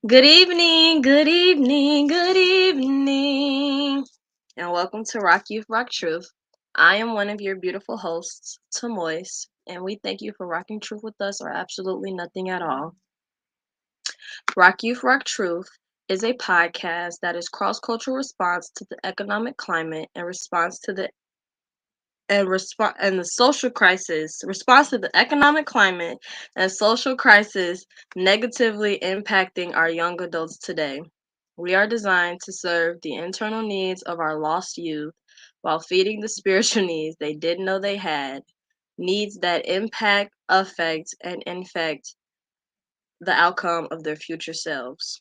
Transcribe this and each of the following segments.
Good evening, good evening, good evening, and welcome to RockYouth RockTruth. I am one of your beautiful hosts, Tamois, and we thank you for rocking truth with us or absolutely nothing at all. RockYouth RockTruth is a podcast that is cross-cultural response to the economic climate and the social crisis response to the economic climate and social crisis negatively impacting our young adults today. We are designed to serve the internal needs of our lost youth while feeding the spiritual needs they didn't know they had, needs that impact, affect, and infect the outcome of their future selves.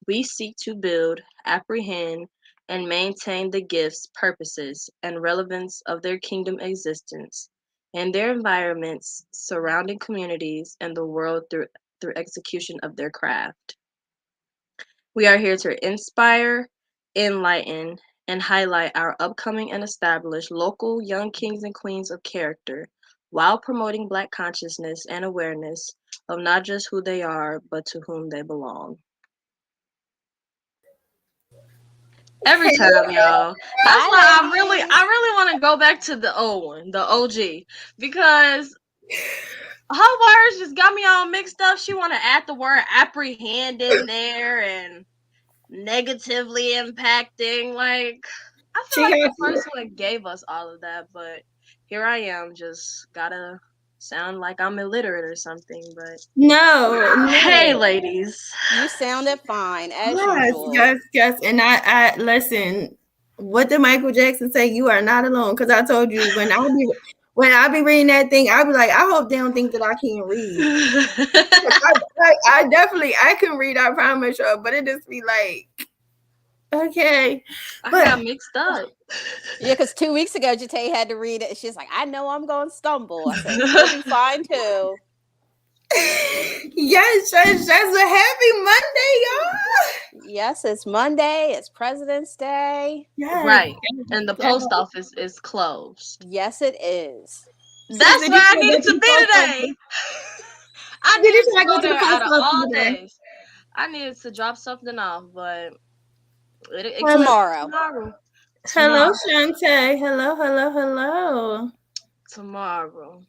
We seek to build, apprehend, and maintain the gifts, purposes, and relevance of their kingdom existence and their environments, surrounding communities, and the world through execution of their craft. We are here to inspire, enlighten, and highlight our upcoming and established local young kings and queens of character while promoting Black consciousness and awareness of not just who they are, but to whom they belong. Every time, y'all. That's why Hi, I really want to go back to the old one, the OG, because her words just got me all mixed up. She want to add the word apprehend in there and negatively impacting. Like, I feel she like got the first one gave us all of that, but here I am, just gotta sound like I'm illiterate or something. But hey, no. ladies. You sounded fine as Yes, usual. yes, yes. And I listen. What did Michael Jackson say? You are not alone. Because I told you when I be reading that thing, I be like, I hope they don't think that I can't read. I definitely I can read. I promise you. But it just be like, okay, I but got mixed up. Yeah, because 2 weeks ago, Jate had to read it. She's like, I know I'm going to stumble. I said, you'll be fine too. yes, that's a happy Monday, y'all. Yes, it's Monday. It's President's Day. Yes, Right. And the yes. post office is closed. Yes, it is. Sis, That's did where you I try to go needed to to the be post today. office? I Did you needed to try to go go to the there post out of office all today? days. I needed to drop something off, but it could Hello, be Tomorrow. tomorrow. hello, Tomorrow. Shantae. Hello, hello, hello. Tomorrow.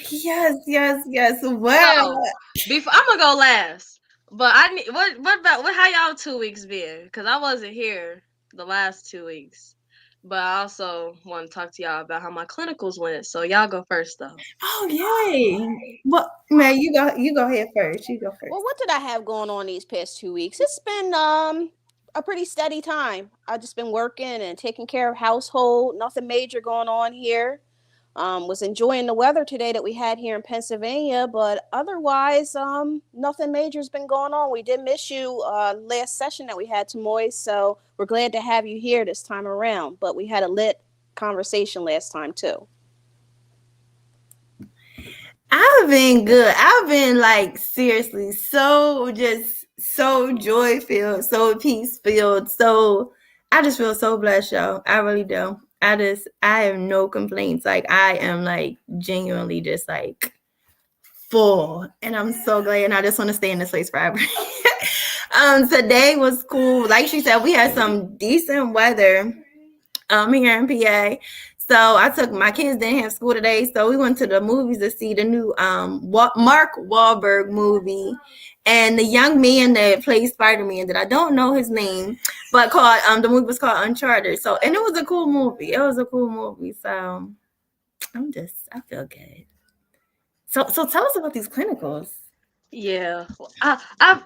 Yes, yes, yes. Well, So before I'm gonna go last. But I need what about what how y'all 2 weeks been? Cause I wasn't here the last 2 weeks. But I also want to talk to y'all about how my clinicals went. So y'all go first though. oh yay. Well, man, you go ahead first. You go Well, first. what did I have going on these past 2 weeks? It's been a pretty steady time. I've just been working and taking care of household. Nothing major going on here. Was enjoying the weather today that we had here in Pennsylvania, but otherwise, nothing major's been going on. We did miss you last session that we had, Tamoy, so we're glad to have you here this time around. But we had a lit conversation last time too. I've been good. I've been like seriously so just so joy filled, so peace filled. So I just feel so blessed, y'all. I really do. I have no complaints. Like I am like genuinely just like full. And I'm so glad. And I just want to stay in this place forever. Today was cool. Like she said, we had some decent weather here in PA. So I took my kids didn't have school today, so we went to the movies to see the new Mark Wahlberg movie, and the young man that plays Spider-Man that I don't know his name, but called the movie was called Uncharted. So and it was a cool movie. It was a cool movie. So I feel good. So tell us about these clinicals. Yeah,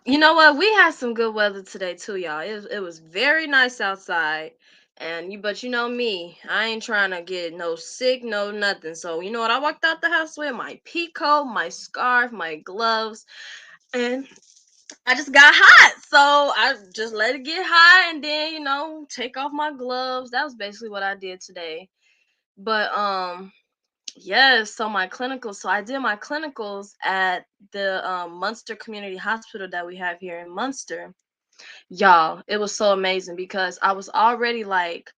you know what? We had some good weather today too, y'all. It was very nice outside, and but you know me, I ain't trying to get no sick, no nothing. So you know what? I walked out the house with my pea coat, my scarf, my gloves, and I just got hot. So I just let it get hot, and then take off my gloves. That was basically what I did today. But yes, so my clinicals. So I did my clinicals at the Munster Community Hospital that we have here in Munster. Y'all, it was so amazing because I was already like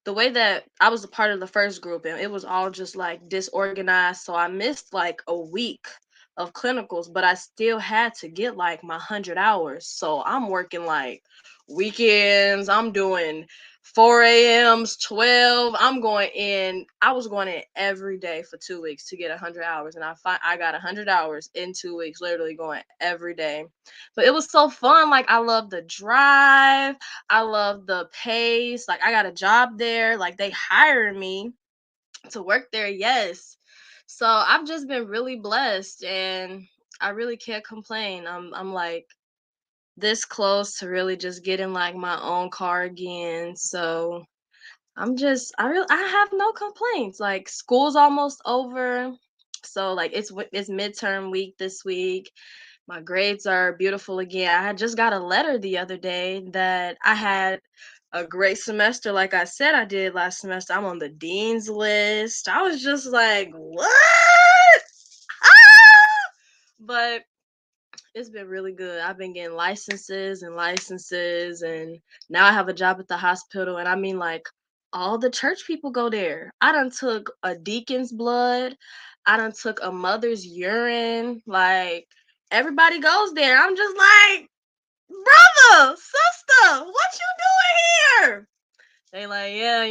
the way that I was a part of the first group and it was all just like disorganized. So I missed like a week of clinicals, but I still had to get like my 100 hours. So I'm working like weekends. I'm doing 4 a.m.s, 12. I was going in every day for 2 weeks to get 100 hours. And I got 100 hours in 2 weeks, literally going every day. But it was so fun. Like, I love the drive. I love the pace. Like, I got a job there. Like, they hired me to work there, yes. So I've just been really blessed, and I really can't complain. I'm like this close to really just getting like my own car again. So I have no complaints. Like, school's almost over. So like it's midterm week this week. My grades are beautiful again. I had just got a letter the other day that I had a great semester, like I said I did last semester. I'm on the dean's list. I was just like, what? Ah! But it's been really good. I've been getting licenses, and now I have a job at the hospital. And I mean, like, all the church people go there. I done took a deacon's blood. I done took a mother's urine. Like, everybody goes there. I'm just like, brother, sister, what you doing here? They like, yeah,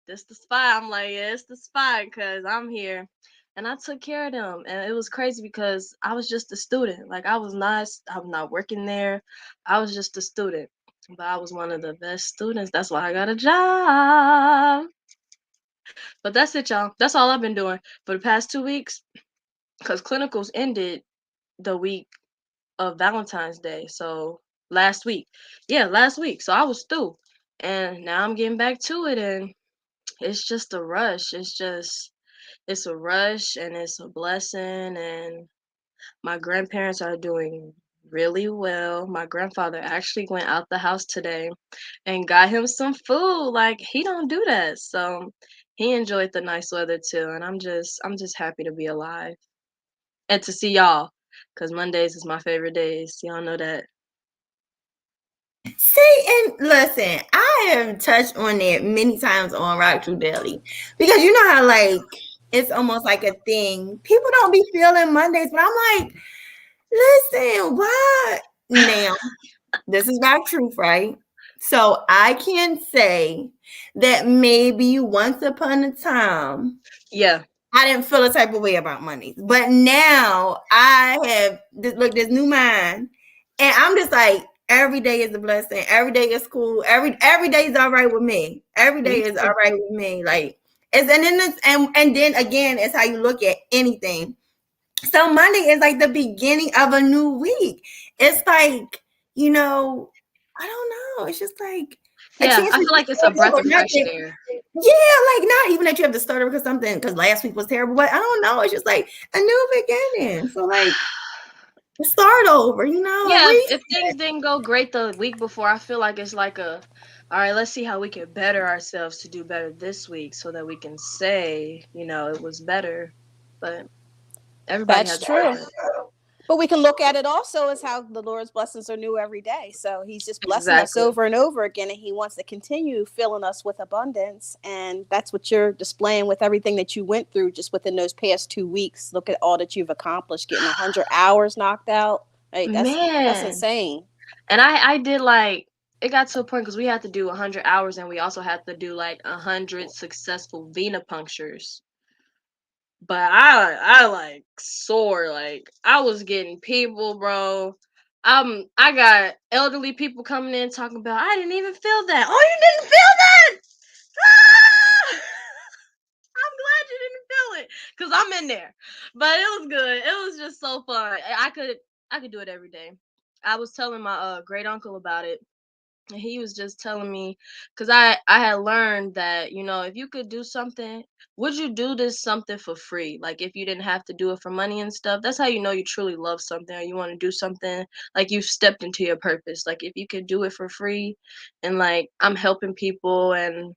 this the spot. I'm like, yeah, it's the spot because I'm here. And I took care of them. And it was crazy because I was just a student. Like, I'm not working there. I was just a student. But I was one of the best students. That's why I got a job. But that's it, y'all. That's all I've been doing for the past 2 weeks. Because clinicals ended the week of Valentine's Day. So last week. Yeah, last week. So I was through. And now I'm getting back to it. And it's just a rush. It's a rush, and it's a blessing. And my grandparents are doing really well. My grandfather actually went out the house today and got him some food. Like, he don't do that. So he enjoyed the nice weather too. And I'm just happy to be alive and to see y'all. Cause Mondays is my favorite days. Y'all know that. See, and listen, I have touched on it many times on Rock True Daily because you know how like it's almost like a thing. People don't be feeling Mondays, but I'm like, listen, why now? This is Rock Truth, right? So I can say that maybe once upon a time Yeah. I didn't feel a type of way about Mondays, but now I have this new mind, and I'm just like every day is a blessing. Every day is cool. Every day is all right with me. Every Me day is too. all right with me. Like it's and then it's, and then again, it's how you look at anything. So Monday is like the beginning of a new week. It's like I don't know. It's just like a Yeah, chance I to feel like it's a breath or of fresh nothing. air. Yeah, like not even that you have to stutter because something because last week was terrible, but I don't know. It's just like a new beginning. So like start over, a Yeah, if reset. things didn't go great the week before, I feel like it's like all right, let's see how we can better ourselves to do better this week so that we can say, it was better. But everybody That's has a true. different. But we can look at it also as how the Lord's blessings are new every day. So he's just blessing us Exactly. over and over again, and he wants to continue filling us with abundance. And that's what you're displaying with everything that you went through just within those past 2 weeks. Look at all that you've accomplished, getting 100 hours knocked out. Right, that's Man. insane. And I did like it got to a point because we had to do 100 hours and we also had to do like 100 successful venipunctures. But I like sore. Like, I was getting people, bro. I got elderly people coming in talking about I didn't even feel that. Oh, you didn't feel that? Ah! I'm glad you didn't feel it, cause I'm in there. But it was good. It was just so fun. I could do it every day. I was telling my great uncle about it, and he was just telling me, because I had learned that, if you could do something, would you do this something for free? Like, if you didn't have to do it for money and stuff, that's how you know you truly love something, or you want to do something, like you've stepped into your purpose. Like, if you could do it for free, and like I'm helping people, and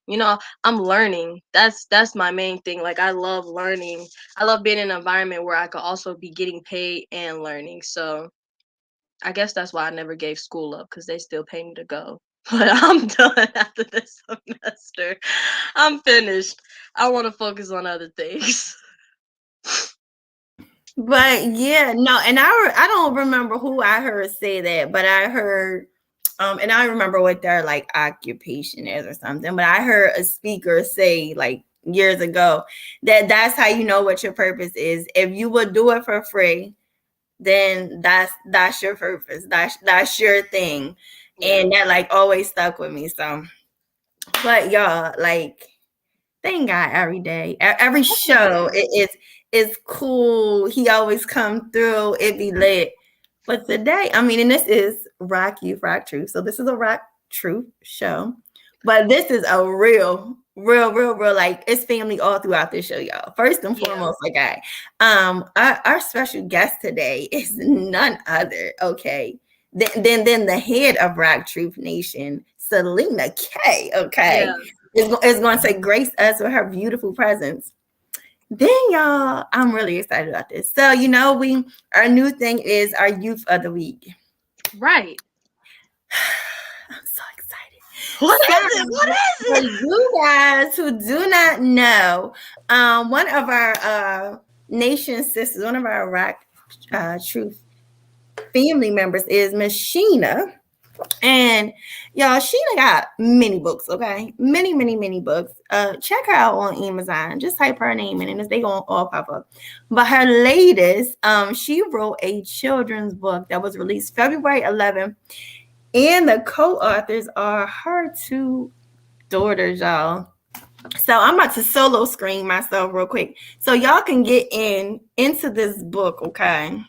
I'm learning. That's my main thing. Like, I love learning. I love being in an environment where I could also be getting paid and learning. So I guess that's why I never gave school up, because they still pay me to go. But I'm done after this semester. I'm finished. I want to focus on other things. But yeah, no, and I don't remember who I heard say that, but I heard and I remember what their like occupation is or something, but I heard a speaker say like years ago that that's how you know what your purpose is. If you would do it for free, then that's your purpose. That's your thing. Yeah. And that like always stuck with me. So but y'all, like thank God every day. Every show Definitely. is cool. He always come through. It be lit. But today, I mean, and this is Rock Youth Rock Truth. So this is a Rock Truth show. But this is a real, like it's family all throughout this show, y'all. First and Yeah. foremost, okay. Our special guest today is none other, okay, than the head of Rock Truth Nation, Selena K. Okay. Yeah. Is going to grace us with her beautiful presence. Then y'all, I'm really excited about this. So our new thing is our youth of the week. Right. I'm so excited. What is it? What is For it? you guys who do not know, one of our nation sisters, one of our Rock Truth family members is Miss Sheena. And y'all, Sheena got many books, okay? Many books. Check her out on Amazon. Just type her name in and they gonna all pop up. But her latest, she wrote a children's book that was released February 11th. And the co-authors are her two daughters, y'all. So I'm about to solo screen myself real quick. So y'all can get into this book, okay?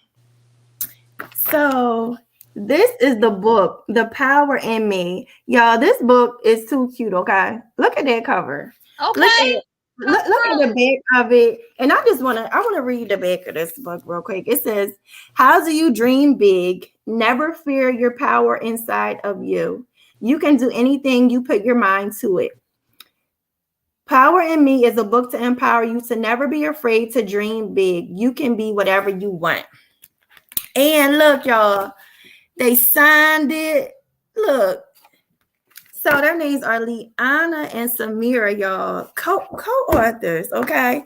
So this is the book, The Power in Me. Y'all, this book is too cute, okay? Look at that cover. Okay. Look at the back of it. And I want to read the back of this book real quick. It says, "How do you dream big? Never fear your power inside of you. You can do anything you put your mind to it. Power in Me is a book to empower you to never be afraid to dream big. You can be whatever you want." And look, y'all, they signed it. Look. So their names are Liana and Samira, y'all, co-authors, okay?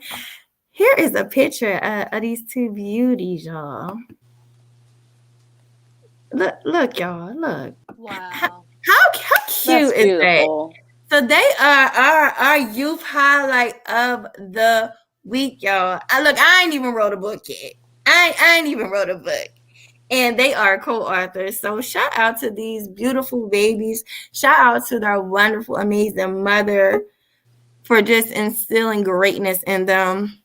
Here is a picture of these two beauties, y'all. Look, y'all, look. Wow. How cute That's is beautiful. that? So they are our youth highlight of the week, y'all. I ain't even wrote a book yet. I ain't even wrote a book. And they are co-authors. So shout out to these beautiful babies. Shout out to their wonderful, amazing mother for just instilling greatness in them.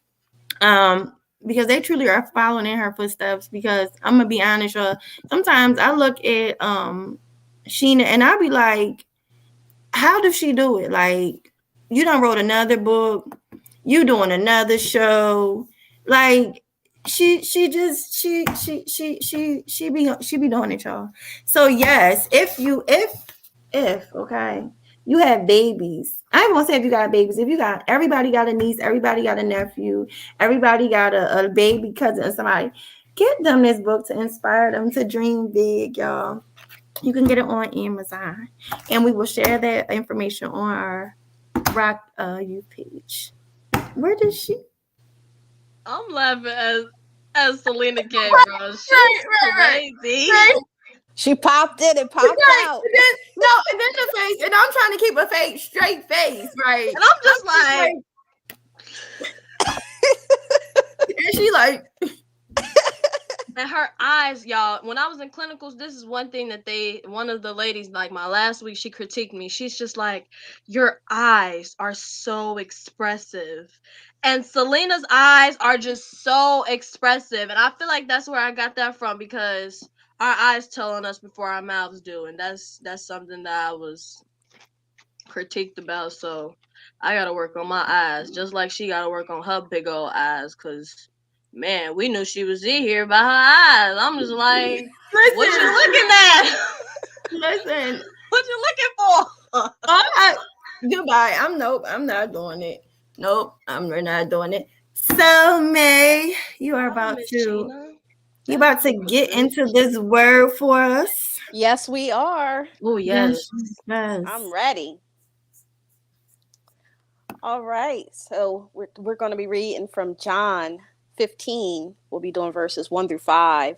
Because they truly are following in her footsteps. Because I'm gonna be honest, y'all. Sometimes I look at Sheena and I be like, how does she do it? Like, you done wrote another book, you doing another show, like she be doing it, y'all. So yes, if okay, you have babies. I ain't gonna say if you got babies. If you got, everybody got a niece, everybody got a nephew, everybody got a baby cousin or somebody. Get them this book to inspire them to dream big, y'all. You can get it on Amazon, and we will share that information on our Rock Youth page. Where did she? I'm laughing as Selena K, bro. She's crazy. She popped in and popped out. And then the face, and I'm trying to keep a face, straight face, right? And I'm just like and she like, and her eyes, y'all. When I was in clinicals, this is one thing that one of the ladies, like my last week, she critiqued me. She's just like, your eyes are so expressive. And Selena's eyes are just so expressive. And I feel like that's where I got that from, because our eyes tell on us before our mouths do. And that's something that I was critiqued about. So I gotta work on my eyes, just like she gotta work on her big old eyes, because man, we knew she was in here by her eyes. I'm just like, listen, what you looking at? listen. What you looking for? Goodbye. I'm not doing it. Nope, I'm not doing it. So May, you are about Miss to Sheena. you about to get into this word for us. Yes, we are. Oh yes. Yes. I'm ready. All right. So we're going to be reading from John 15, we'll be doing verses 1 through 5,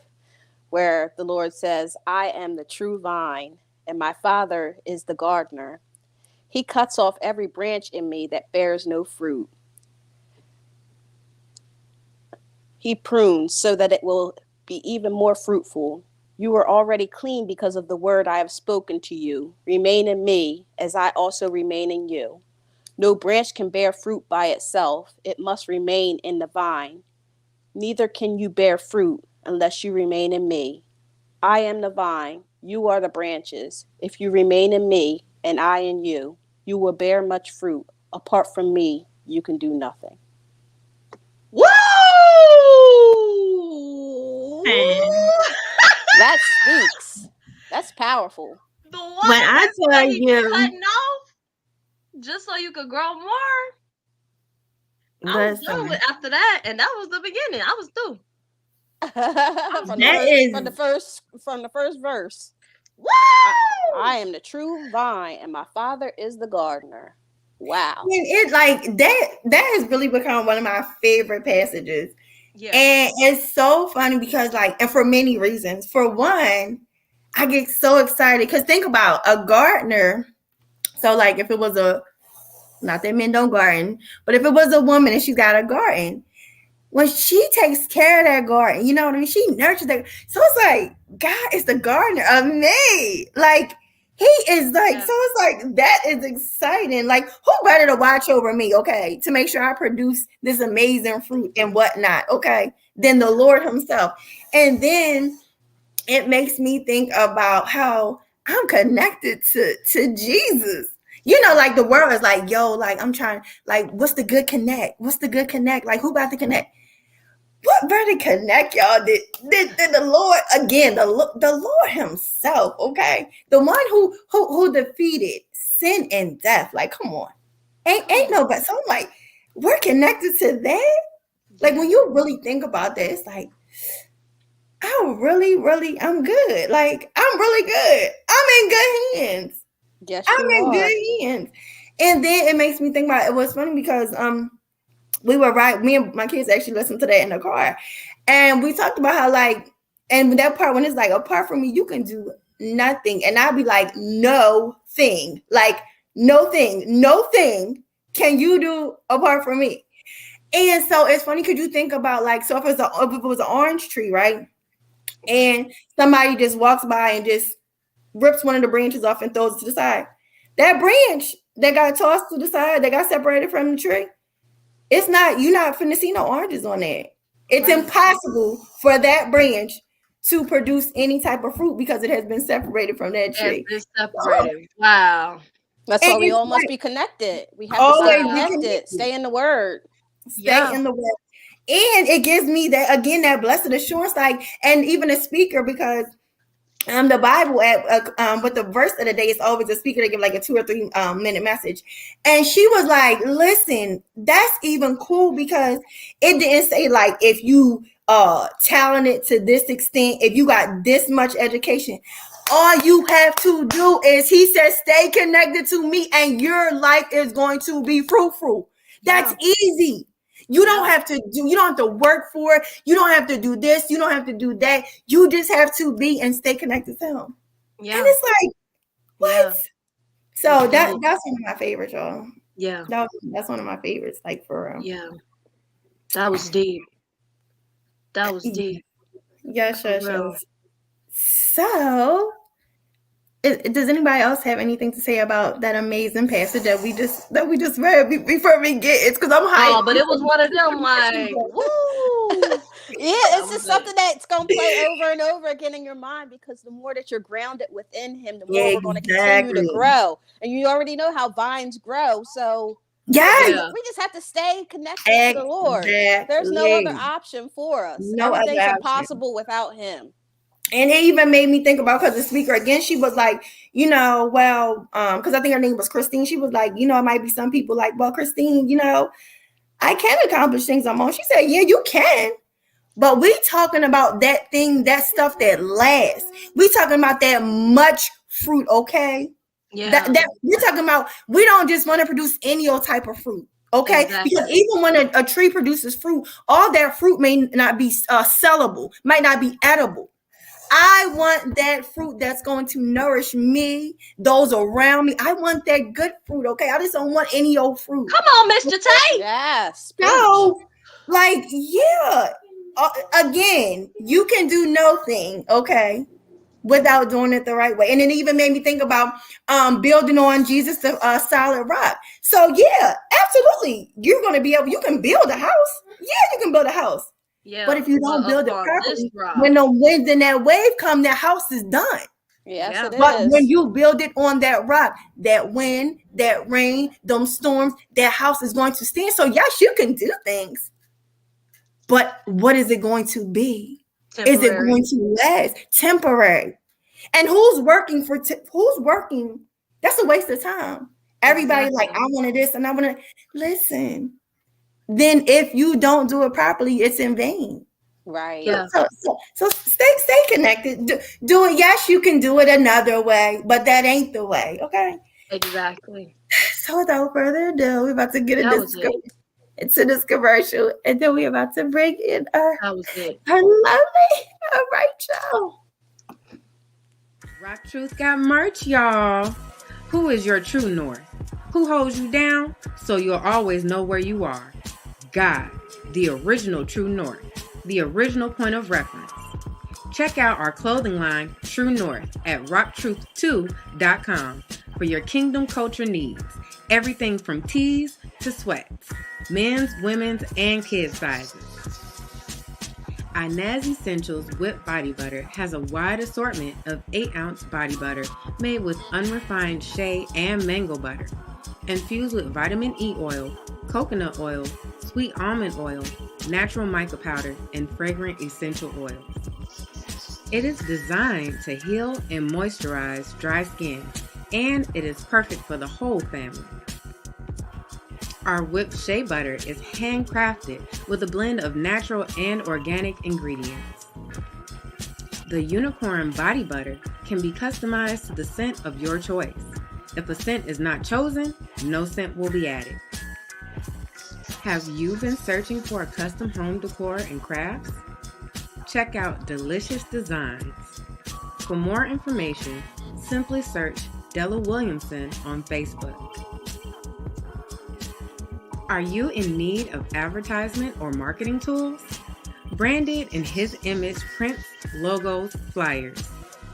where the Lord says, I am the true vine, and my Father is the gardener. He cuts off every branch in me that bears no fruit. He prunes so that it will be even more fruitful. You are already clean because of the word I have spoken to you. Remain in me, as I also remain in you. No branch can bear fruit by itself. It must remain in the vine. Neither can you bear fruit unless you remain in me. I am the vine, you are the branches. If you remain in me and I in you, you will bear much fruit. Apart from me, you can do nothing. Woo! That speaks. That's powerful. The When one I that tell he you, cutting off just so you could grow more. I was done listen, with after that, and that was the beginning. I was through. From the first verse. Woo! I am the true vine, and my Father is the gardener. Wow. and it like that has really become one of my favorite passages. Yeah. And it's so funny because and for many reasons. For one, I get so excited because think about a gardener. So like if it was not that men don't garden, but if it was a woman and she's got a garden, when she takes care of that garden, you know what I mean? She nurtures that. So it's like, God is the gardener of me. Like, he is like, so it's like, that is exciting. Like, who better to watch over me, okay, to make sure I produce this amazing fruit and whatnot, okay, than the Lord himself. And then it makes me think about how I'm connected to Jesus. You know, like the world is like, yo, like I'm trying, like, what's the good connect? What's the good connect? Like, who about to connect? What better connect, y'all, than the Lord again, the Lord himself, okay? The one who defeated sin and death. Like, come on. Ain't no, but so I'm like, we're connected to that. Like when you really think about that, it's like, I'm good. Like, I'm really good. I'm in good hands. Yes, I'm in are. good hands. And then it makes me think about it was funny because me and my kids actually listened to that in the car. And we talked about how and that part when it's like, apart from me, you can do nothing. And I'd be like, no thing. Like, no thing can you do apart from me. And so it's funny because you think about so if it was an orange tree, right? And somebody just walks by and just rips one of the branches off and throws it to the side. That branch that got tossed to the side, that got separated from the tree, you're not finna see no oranges on that. It's impossible for that branch to produce any type of fruit because it has been separated from that tree. It's separated. Wow. That's why we all must be connected. We have to stay connected. Stay in the word. Stay in the word. And it gives me that, again, that blessed assurance, and even a speaker, because the Bible but the verse of the day is always a speaker to give like a 2 or 3 minute message. And she was like, listen, that's even cool because it didn't say like if you talented to this extent, if you got this much education, all you have to do is, he said, stay connected to me and your life is going to be fruitful. That's easy. You don't have to work for it. You don't have to do this. You don't have to do that. You just have to be and stay connected to him. Yeah. And it's like, what? Yeah. So that's one of my favorites, y'all. Yeah. That's one of my favorites, like for real. Yeah. That was deep. That was deep. Yes. So does anybody else have anything to say about that amazing passage that we just read before we get it? Because I'm hyped. Oh, but it was one of them like, woo! Yeah, it's just something that's gonna play over and over again in your mind, because the more that you're grounded within him, the more we're going to continue to grow. And you already know how vines grow, so we just have to stay connected to the Lord. There's no other option for us. Everything's impossible without him. And it even made me think about, because the speaker, again, she was like, because I think her name was Christine. She was like, it might be some people like, well, Christine, I can accomplish things I'm on. She said, yeah, you can. But we talking about that thing, that stuff that lasts. We talking about that much fruit, okay? Yeah. That we're talking about, we don't just want to produce any old type of fruit. Okay, because Exactly. even when a tree produces fruit, all that fruit may not be sellable, might not be edible. I want that fruit that's going to nourish me, those around me. I want that good fruit. Okay, I just don't want any old fruit. Come on, Mr. Tay. Yes, preach. So, like, yeah. Again, you can do no thing, okay, without doing it the right way. And it even made me think about building on Jesus, the solid rock. So yeah, absolutely. You're gonna be able, you can build a house. Yeah, you can build a house. But Yeah, if you don't but build it upon this properly, rock. when the wind and that wave come, that house is done. Yes, Yeah. it But when is. you build it on that rock, that wind, that rain, them storms, that house is going to stand. So yes, you can do things, but what is it going to be? Is it Temporary. going to last? Temporary. And who's working for? Who's working? That's a waste of time. Everybody like, I Exactly. wanted this and I wanted. Listen. Then if you don't do it properly, it's in vain. Right. Yeah. So stay connected. Do it. Yes, you can do it another way, but that ain't the way. Okay. Exactly. So without further ado, we're about to get That was it. into this commercial, and then we're about to bring in That was it. our lovely Rachel. Rock Truth got merch, y'all. Who is your true north? Who holds you down so you'll always know where you are? God, the original true north, the original point of reference. Check out our clothing line, True North, at rocktruth2.com for your kingdom culture needs. Everything from tees to sweats, men's, women's, and kids' sizes. Inez Essentials Whipped Body Butter has a wide assortment of 8-ounce body butter made with unrefined shea and mango butter, infused with vitamin E oil, coconut oil, sweet almond oil, natural mica powder, and fragrant essential oils. It is designed to heal and moisturize dry skin, and it is perfect for the whole family. Our whipped shea butter is handcrafted with a blend of natural and organic ingredients. The unicorn body butter can be customized to the scent of your choice. If a scent is not chosen, no scent will be added. Have you been searching for a custom home decor and crafts? Check out Delicious Designs. For more information, simply search Della Williamson on Facebook. Are you in need of advertisement or marketing tools? Branded in his image prints, logos, flyers.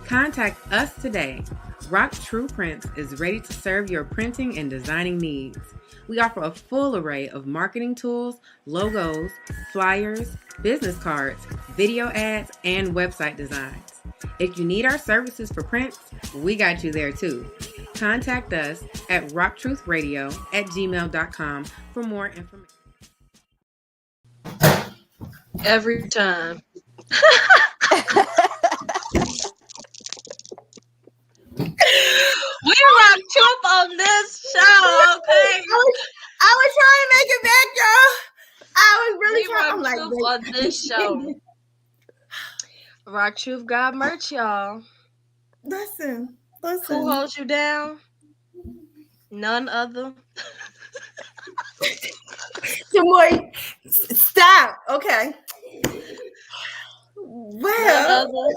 Contact us today. Rock True Prints is ready to serve your printing and designing needs. We offer a full array of marketing tools, logos, flyers, business cards, video ads, and website designs. If you need our services for prints, we got you there too. Contact us at rocktruthradio@gmail.com for more information. Every time. We rock truth on this show, okay? I was trying to make it back, y'all. I was really We trying. rock I'm like, truth on this show. Rock Truth got merch, y'all. listen. Who holds you down? None other. Jamoy, stop. Okay. None Well, other.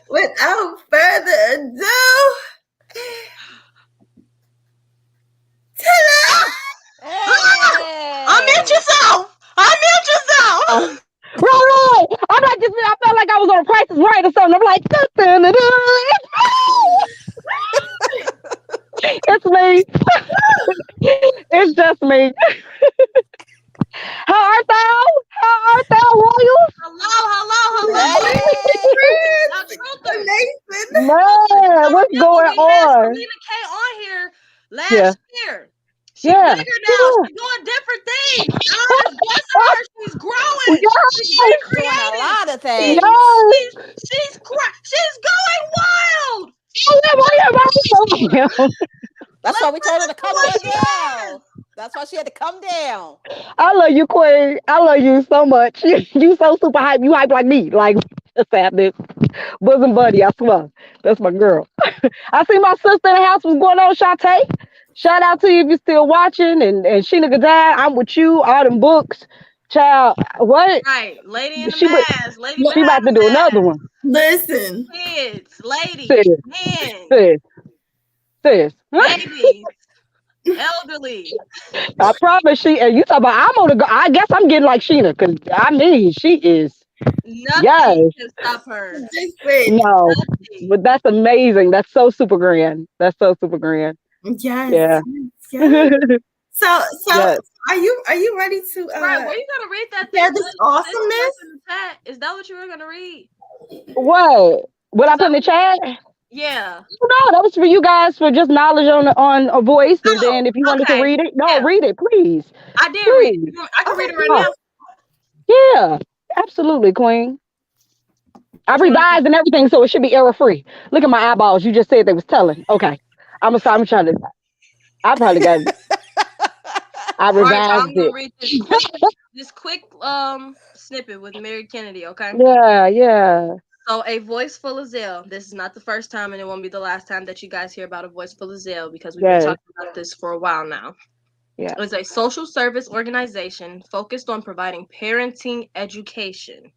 without further ado, Hey! Unmute yourself! Unmute yourself! Right. I'm like, just, I felt like I was on Price is Right or something. I'm like, it's me. It's just me. How art thou? How art thou, royal? Hello. Hey! Now, Truther, Nathan. Man, what's remember going we had on? Selena K on here last Yeah. year. She's Yeah. bigger now. She's doing different things. God is blessing her. She's growing. She's She's doing a creative. lot of She's things. she's going wild. That's why we told her to come What on she has. down. That's why she had to come down. I love you, Queen. I love you so much. You so super hype. You hype like me. Like, just have this bosom buddy. I swear. That's my girl. I see my sister in the house. What's going on, Shantae? Shout out to you if you're still watching. And Sheena Gadad, I'm with you. All them books, child. What Right. Lady in the she but mask, lady L- she behind about to the do another mask, one. Listen, kids, ladies, Sis, men, sis, sis. babies, elderly. I promise she. And you talk about I'm on the go. I guess I'm getting like Sheena because I mean she is. Nothing Yes, can stop her. listen. no, Nothing. but that's amazing. That's so super grand. That's so super grand. Yes, Yeah. yes. So Yes. are you ready to Right. Were you gonna read that thing share that this sis put awesomeness? in the chat? Is that what you were gonna read? What? What I Is put that in the chat? yeah. No, that was for you guys for just knowledge on a voice. And Oh, then if you wanted to okay. read it, no, Yeah. read it, please. I did read it. Please. I can read Okay, it right Oh, now. yeah. Absolutely, Queen. I Which one? revised and everything, so it should be error free. Look at my eyeballs. You just said they was telling. Okay. I'm trying to I probably got I All right, so I'm revised gonna it. read this quick snippet with Mary Kennedy, okay? Yeah, yeah. So a voice full of zeal. This is not the first time and it won't be the last time that you guys hear about a voice full of zeal because we've been Yes. talking about this for a while now. Yeah. It's a social service organization focused on providing parenting education.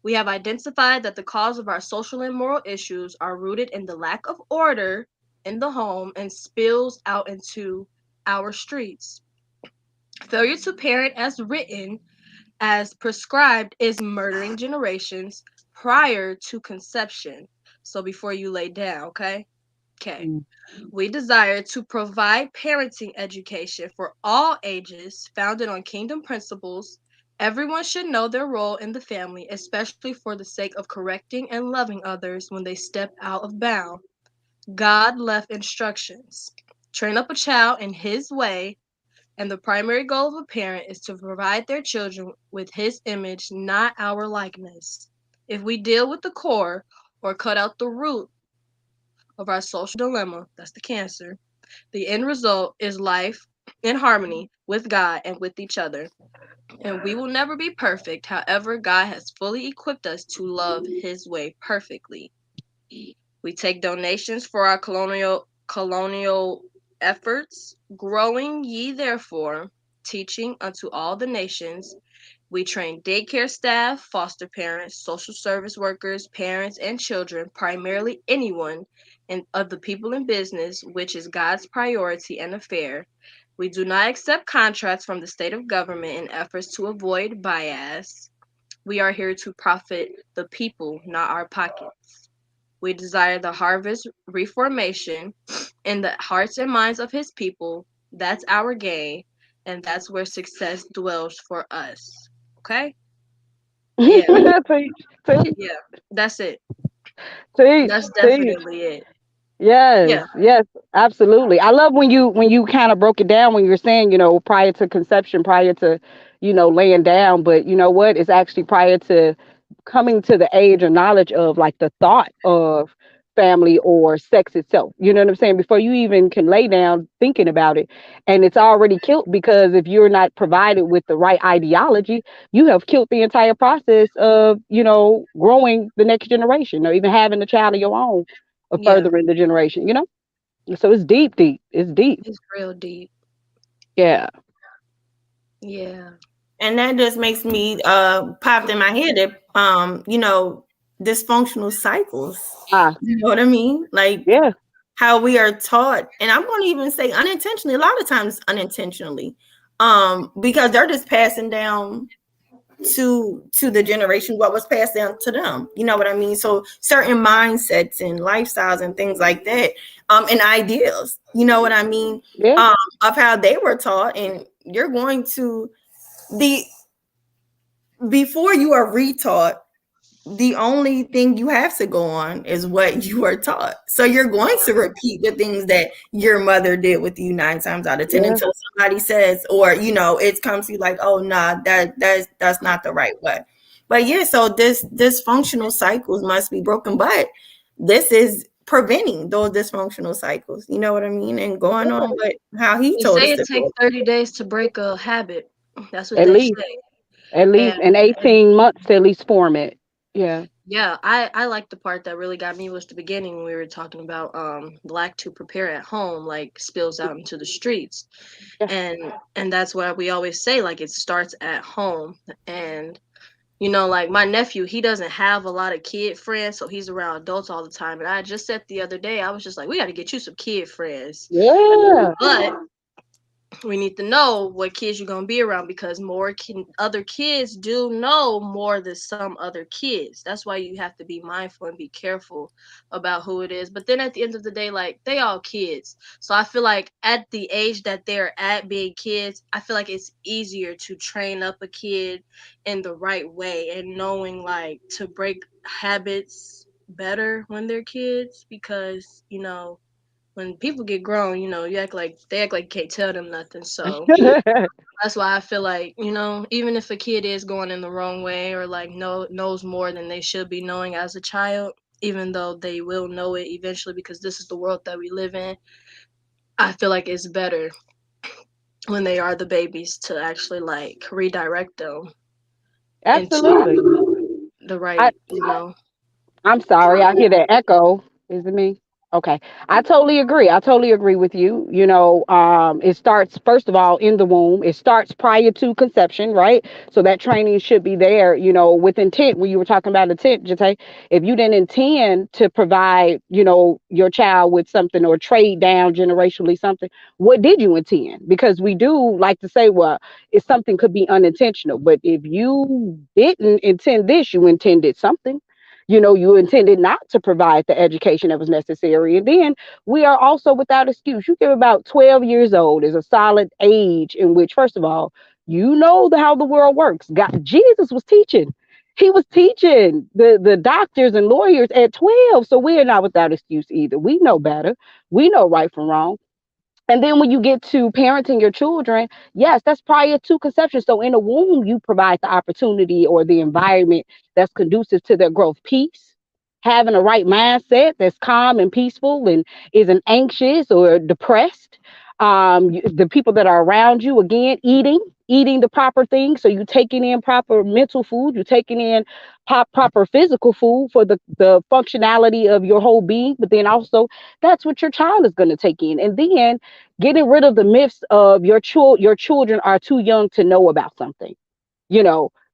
We have identified that the cause of our social and moral issues are rooted in the lack of order in the home and spills out into our streets. Failure to parent as written, as prescribed, is murdering generations prior to conception. So before you lay down, okay? Okay. Mm. We desire to provide parenting education for all ages, founded on kingdom principles. Everyone should know their role in the family, especially for the sake of correcting and loving others when they step out of bound. God left instructions. Train up a child in his way, and the primary goal of a parent is to provide their children with his image, not our likeness. If we deal with the core or cut out the root of our social dilemma, that's the cancer, the end result is life in harmony with God and with each other. And we will never be perfect. However, God has fully equipped us to love his way perfectly. We take donations for our colonial efforts, growing ye therefore, teaching unto all the nations. We train daycare staff, foster parents, social service workers, parents, and children, primarily anyone of the people in business, which is God's priority and affair. We do not accept contracts from the state of government in efforts to avoid bias. We are here to profit the people, not our pockets. We desire the harvest reformation in the hearts and minds of his people. That's our gain, and that's where success dwells for us. Okay? Yeah, Teach, teach, yeah. That's it. teach, That's teach. definitely it. Yes, Yeah, yes, absolutely. I love when you kind of broke it down when you're saying, prior to conception, prior to, laying down, but you know what? It's actually prior to coming to the age or knowledge of like the thought of family or sex itself. You know what I'm saying? Before you even can lay down thinking about it. And it's already killed because if you're not provided with the right ideology, you have killed the entire process of, growing the next generation or even having a child of your own or yeah. furthering the generation. So it's deep, deep. It's deep. It's real deep. Yeah. Yeah, And that just makes me popped in my head that dysfunctional cycles. Ah, You know what I mean? Like yeah. how we are taught, and I'm going to even say unintentionally, a lot of times unintentionally, because they're just passing down to the generation what was passed down to them. You know what I mean? So certain mindsets and lifestyles and things like that, and ideals. You know what I mean? Yeah. Of how they were taught, and you're going to the before you are retaught, the only thing you have to go on is what you are taught. So you're going to repeat the things that your mother did with you 9 times out of 10 Yeah. until somebody says, or it comes to you like, oh nah, that's not the right way. But yeah, so this dysfunctional cycles must be broken. But this is preventing those dysfunctional cycles. You know what I mean? And going on with how he they told say us it to takes do 30 days to break a habit. That's what At they least. say. At And least. And 18 months to at least form it. Yeah. Yeah, I like the part that really got me was the beginning when we were talking about lack to prepare at home like spills out into the streets. Yeah. And that's why we always say like it starts at home. And like my nephew, he doesn't have a lot of kid friends, so he's around adults all the time. And I just said the other day, I was just like, we got to get you some kid friends. Yeah. But we need to know what kids you're gonna be around because other kids do know more than some other kids. That's why you have to be mindful and be careful about who it is. But then at the end of the day, like they all kids. So I feel like at the age that they're at being kids, I feel like it's easier to train up a kid in the right way and knowing like to break habits better when they're kids because when people get grown, you act like they act like you can't tell them nothing. So that's why I feel like, even if a kid is going in the wrong way or like knows more than they should be knowing as a child, even though they will know it eventually because this is the world that we live in, I feel like it's better when they are the babies to actually like redirect them Absolutely. into the I right. I'm sorry, I hear that echo. Is it me? Okay. I totally agree. I totally agree with you. It starts first of all in the womb. It starts prior to conception, right? So that training should be there, with intent. When you were talking about intent, Jate, if you didn't intend to provide, your child with something or trade down generationally something, what did you intend? Because we do like to say, well, if something could be unintentional, but if you didn't intend this, you intended something. You intended not to provide the education that was necessary. And then we are also without excuse. You give about 12 years old is a solid age in which, first of all, how the world works. God, Jesus was teaching. He was teaching the doctors and lawyers at 12. So we are not without excuse either. We know better. We know right from wrong. And then when you get to parenting your children, yes, that's prior to conception. So in the womb, you provide the opportunity or the environment that's conducive to their growth. Peace, having a right mindset that's calm and peaceful and isn't anxious or depressed. The people that are around you, again, eating the proper things. So you're taking in proper mental food, you're taking in proper physical food for the functionality of your whole being, but then also that's what your child is going to take in. And then getting rid of the myths of your children are too young to know about something.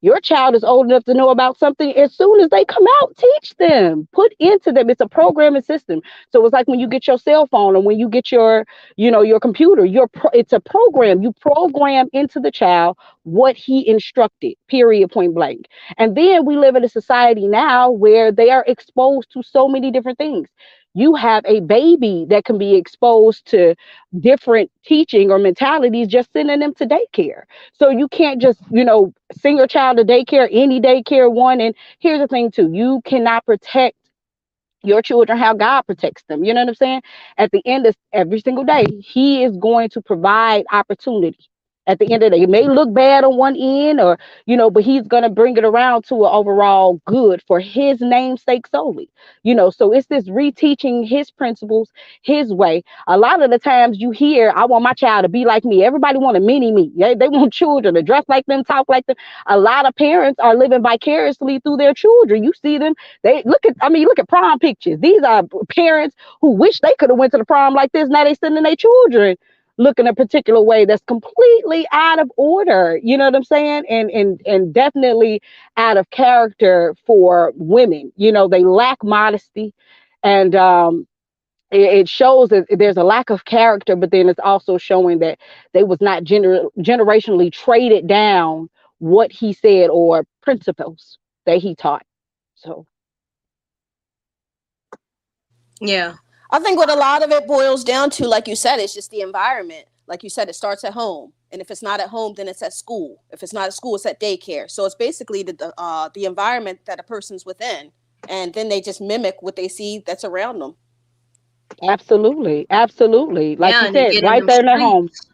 Your child is old enough to know about something as soon as they come out. Teach them, put into them. It's a programming system. So it's like when you get your cell phone or when you get your computer. It's a program. You program into the child what he instructed. Period. Point blank. And then we live in a society now where they are exposed to so many different things. You have a baby that can be exposed to different teaching or mentalities just sending them to daycare. So you can't just, send your child to daycare, any daycare one. And here's the thing too, you cannot protect your children how God protects them. You know what I'm saying? At the end of every single day, He is going to provide opportunity. At the end of the day, it may look bad on one end, or but He's going to bring it around to an overall good for His name's sake solely. So it's this reteaching His principles His way. A lot of the times you hear, "I want my child to be like me." Everybody want a mini me. They want children to dress like them, talk like them. A lot of parents are living vicariously through their children. You see them, look at prom pictures. These are parents who wish they could have went to the prom like this. Now they sending their children looking a particular way that's completely out of order. You know what I'm saying? And definitely out of character for women. They lack modesty, and it shows that there's a lack of character, but then it's also showing that they was not generationally traded down what he said or principles that he taught. So Yeah. I think what a lot of it boils down to, like you said, it's just the environment. Like you said, it starts at home, and if it's not at home, then it's at school. If it's not at school, it's at daycare. So it's basically the environment that a person's within, and then they just mimic what they see that's around them. absolutely, absolutely. Like Yeah, you and they said, get in right them there in their home. streets.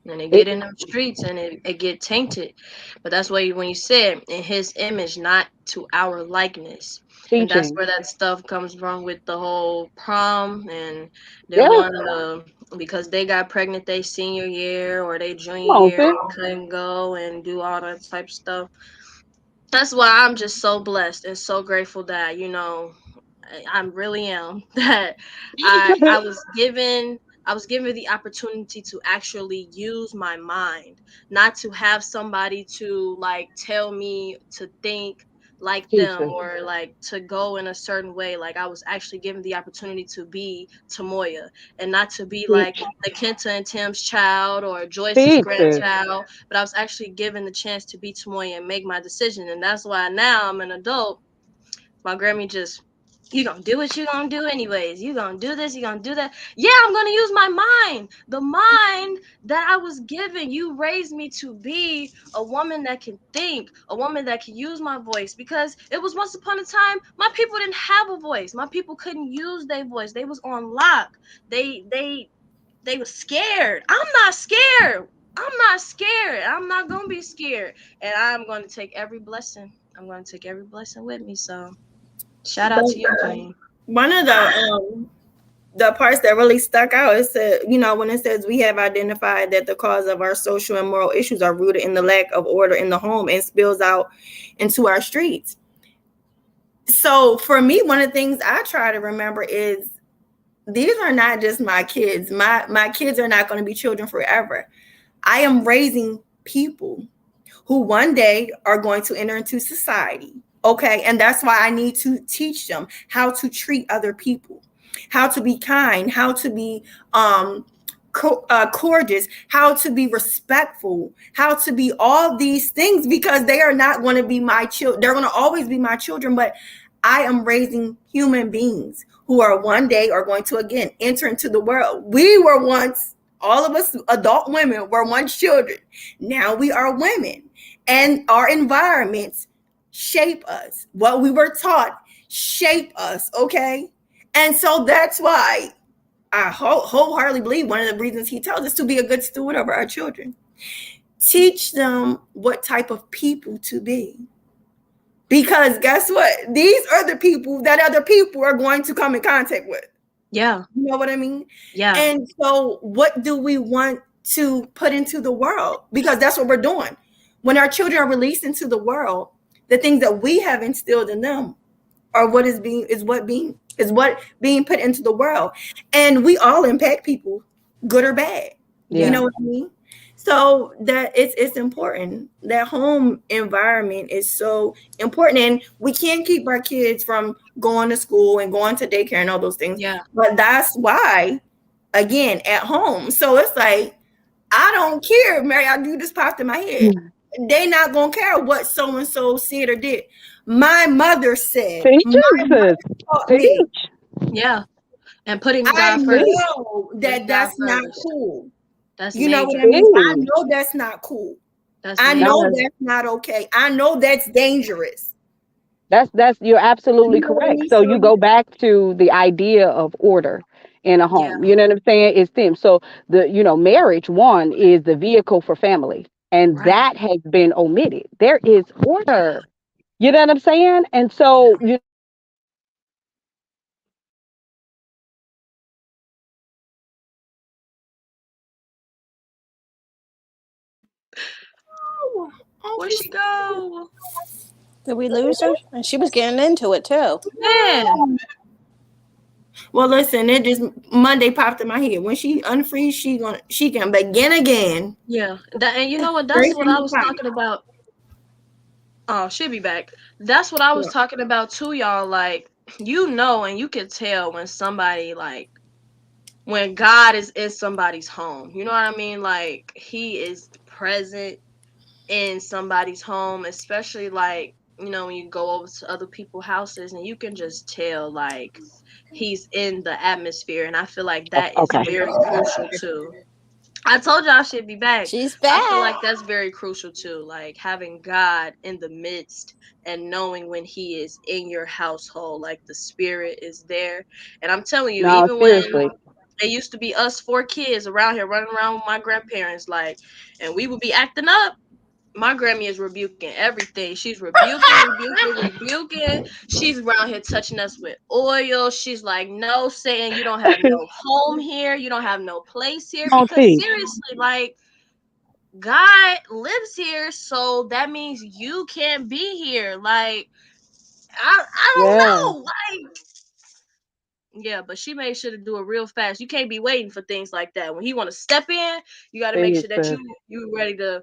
And they It get in them streets and it get tainted. But that's why when you said in his image, not to our likeness. And that's teaching. where that stuff comes from with the whole prom and them Yeah, wanting to because they got pregnant their senior year or their come junior on, year sis. and couldn't go and do all that type of stuff. that's why I'm just so blessed and so grateful that, I really am that I was given, the opportunity to actually use my mind, not to have somebody to like tell me to think like them, Jesus. or like to go in a certain way. Like, I was actually given the opportunity to be Tamoya, and not to be like Teach. the Kenta and Tim's child or Joyce's Teach, sis. grandchild, but I was actually given the chance to be Tamoya and make my decision. And that's why now I'm an adult. My Grammy just, you gonna do what you gonna do anyways. You gonna do this, you gonna do that. Yeah, I'm gonna use my mind. The mind that I was given. You raised me to be a woman that can think, a woman that can use my voice. Because it was once upon a time, my people didn't have a voice. My people couldn't use their voice. They was on lock. They was scared. I'm not scared. I'm not scared. I'm not gonna be scared. And I'm gonna take every blessing. I'm gonna take every blessing with me. So shout But out to you, Queen. one of the parts that really stuck out is that, when it says we have identified that the cause of our social and moral issues are rooted in the lack of order in the home and spills out into our streets. So for me, one of the things I try to remember is these are not just my kids. My kids are not going to be children forever. I am raising people who one day are going to enter into society. Okay. And that's why I need to teach them how to treat other people, how to be kind, how to be courteous, how to be respectful, how to be all these things, because they are not going to be my children. They're going to always be my children, but I am raising human beings who are one day are going to again enter into the world. We were once, all of us adult women were once children. Now we are women, and our environments shape us. What we were taught shape us. Okay. And so that's why I wholeheartedly believe one of the reasons he tells us to be a good steward over our children. Teach them what type of people to be. Because guess what? These are the people that other people are going to come in contact with. Yeah. You know what I mean? Yeah. And so what do we want to put into the world? Because that's what we're doing. When our children are released into the world, the things that we have instilled in them are what being put into the world. And we all impact people, good or bad. You Yeah. know what I mean? So that it's important. That home environment is so important. And we can't keep our kids from going to school and going to daycare and all those things. Yeah. But that's why, again, at home. So it's like, I don't care, Mary. I do this popped in my head. They not gonna care what so and so said or did. My mother said, Teach, my mother sis. taught me. Teach. Yeah. And putting I God first. know Putting that God that's not first. cool. That's You know what major. I mean? I Teach. know that's not cool. That's I know major. Yes. that's not okay. I know that's dangerous. That's you're absolutely You know what I correct. mean? So So you go back to the idea of order in a Yeah. home. You know what I'm saying? It's them. So marriage one is the vehicle for family. And Right. that has been omitted. There is order. You know what I'm saying? And Yeah. so oh, oh, Where'd she's she go? Did we lose her? And she was getting into it too. Man. well. Listen, it just Monday popped in my head. When she unfreeze, she can begin again. Yeah. And you know what? That's Straight what from I the was top. talking about. Oh, she'll be back. That's what I was Yeah. talking about too, y'all. Like, and you can tell when somebody, like, when God is in somebody's home. You know what I mean? Like, he is present in somebody's home, especially like, when you go over to other people's houses, and you can just tell like he's in the atmosphere. And I feel like that is okay. very crucial too. I told y'all I should be back. She's I feel back. like that's very crucial too. Like, having God in the midst and knowing when he is in your household, like the spirit is there. And I'm telling you, No, even when seriously. it used to be us four kids around here running around with my grandparents, like, and we would be acting up, my Grammy is rebuking everything. She's rebuking. She's around here touching us with oil. She's like, no, saying you don't have no home here. You don't have no place here. Don't Because teach. seriously, like, God lives here, so that means you can't be here. Like, I don't Yeah, know. Like, yeah, but she made sure to do it real fast. You can't be waiting for things like that. When he want to step in, you got to make preach, sure that sis, you ready to.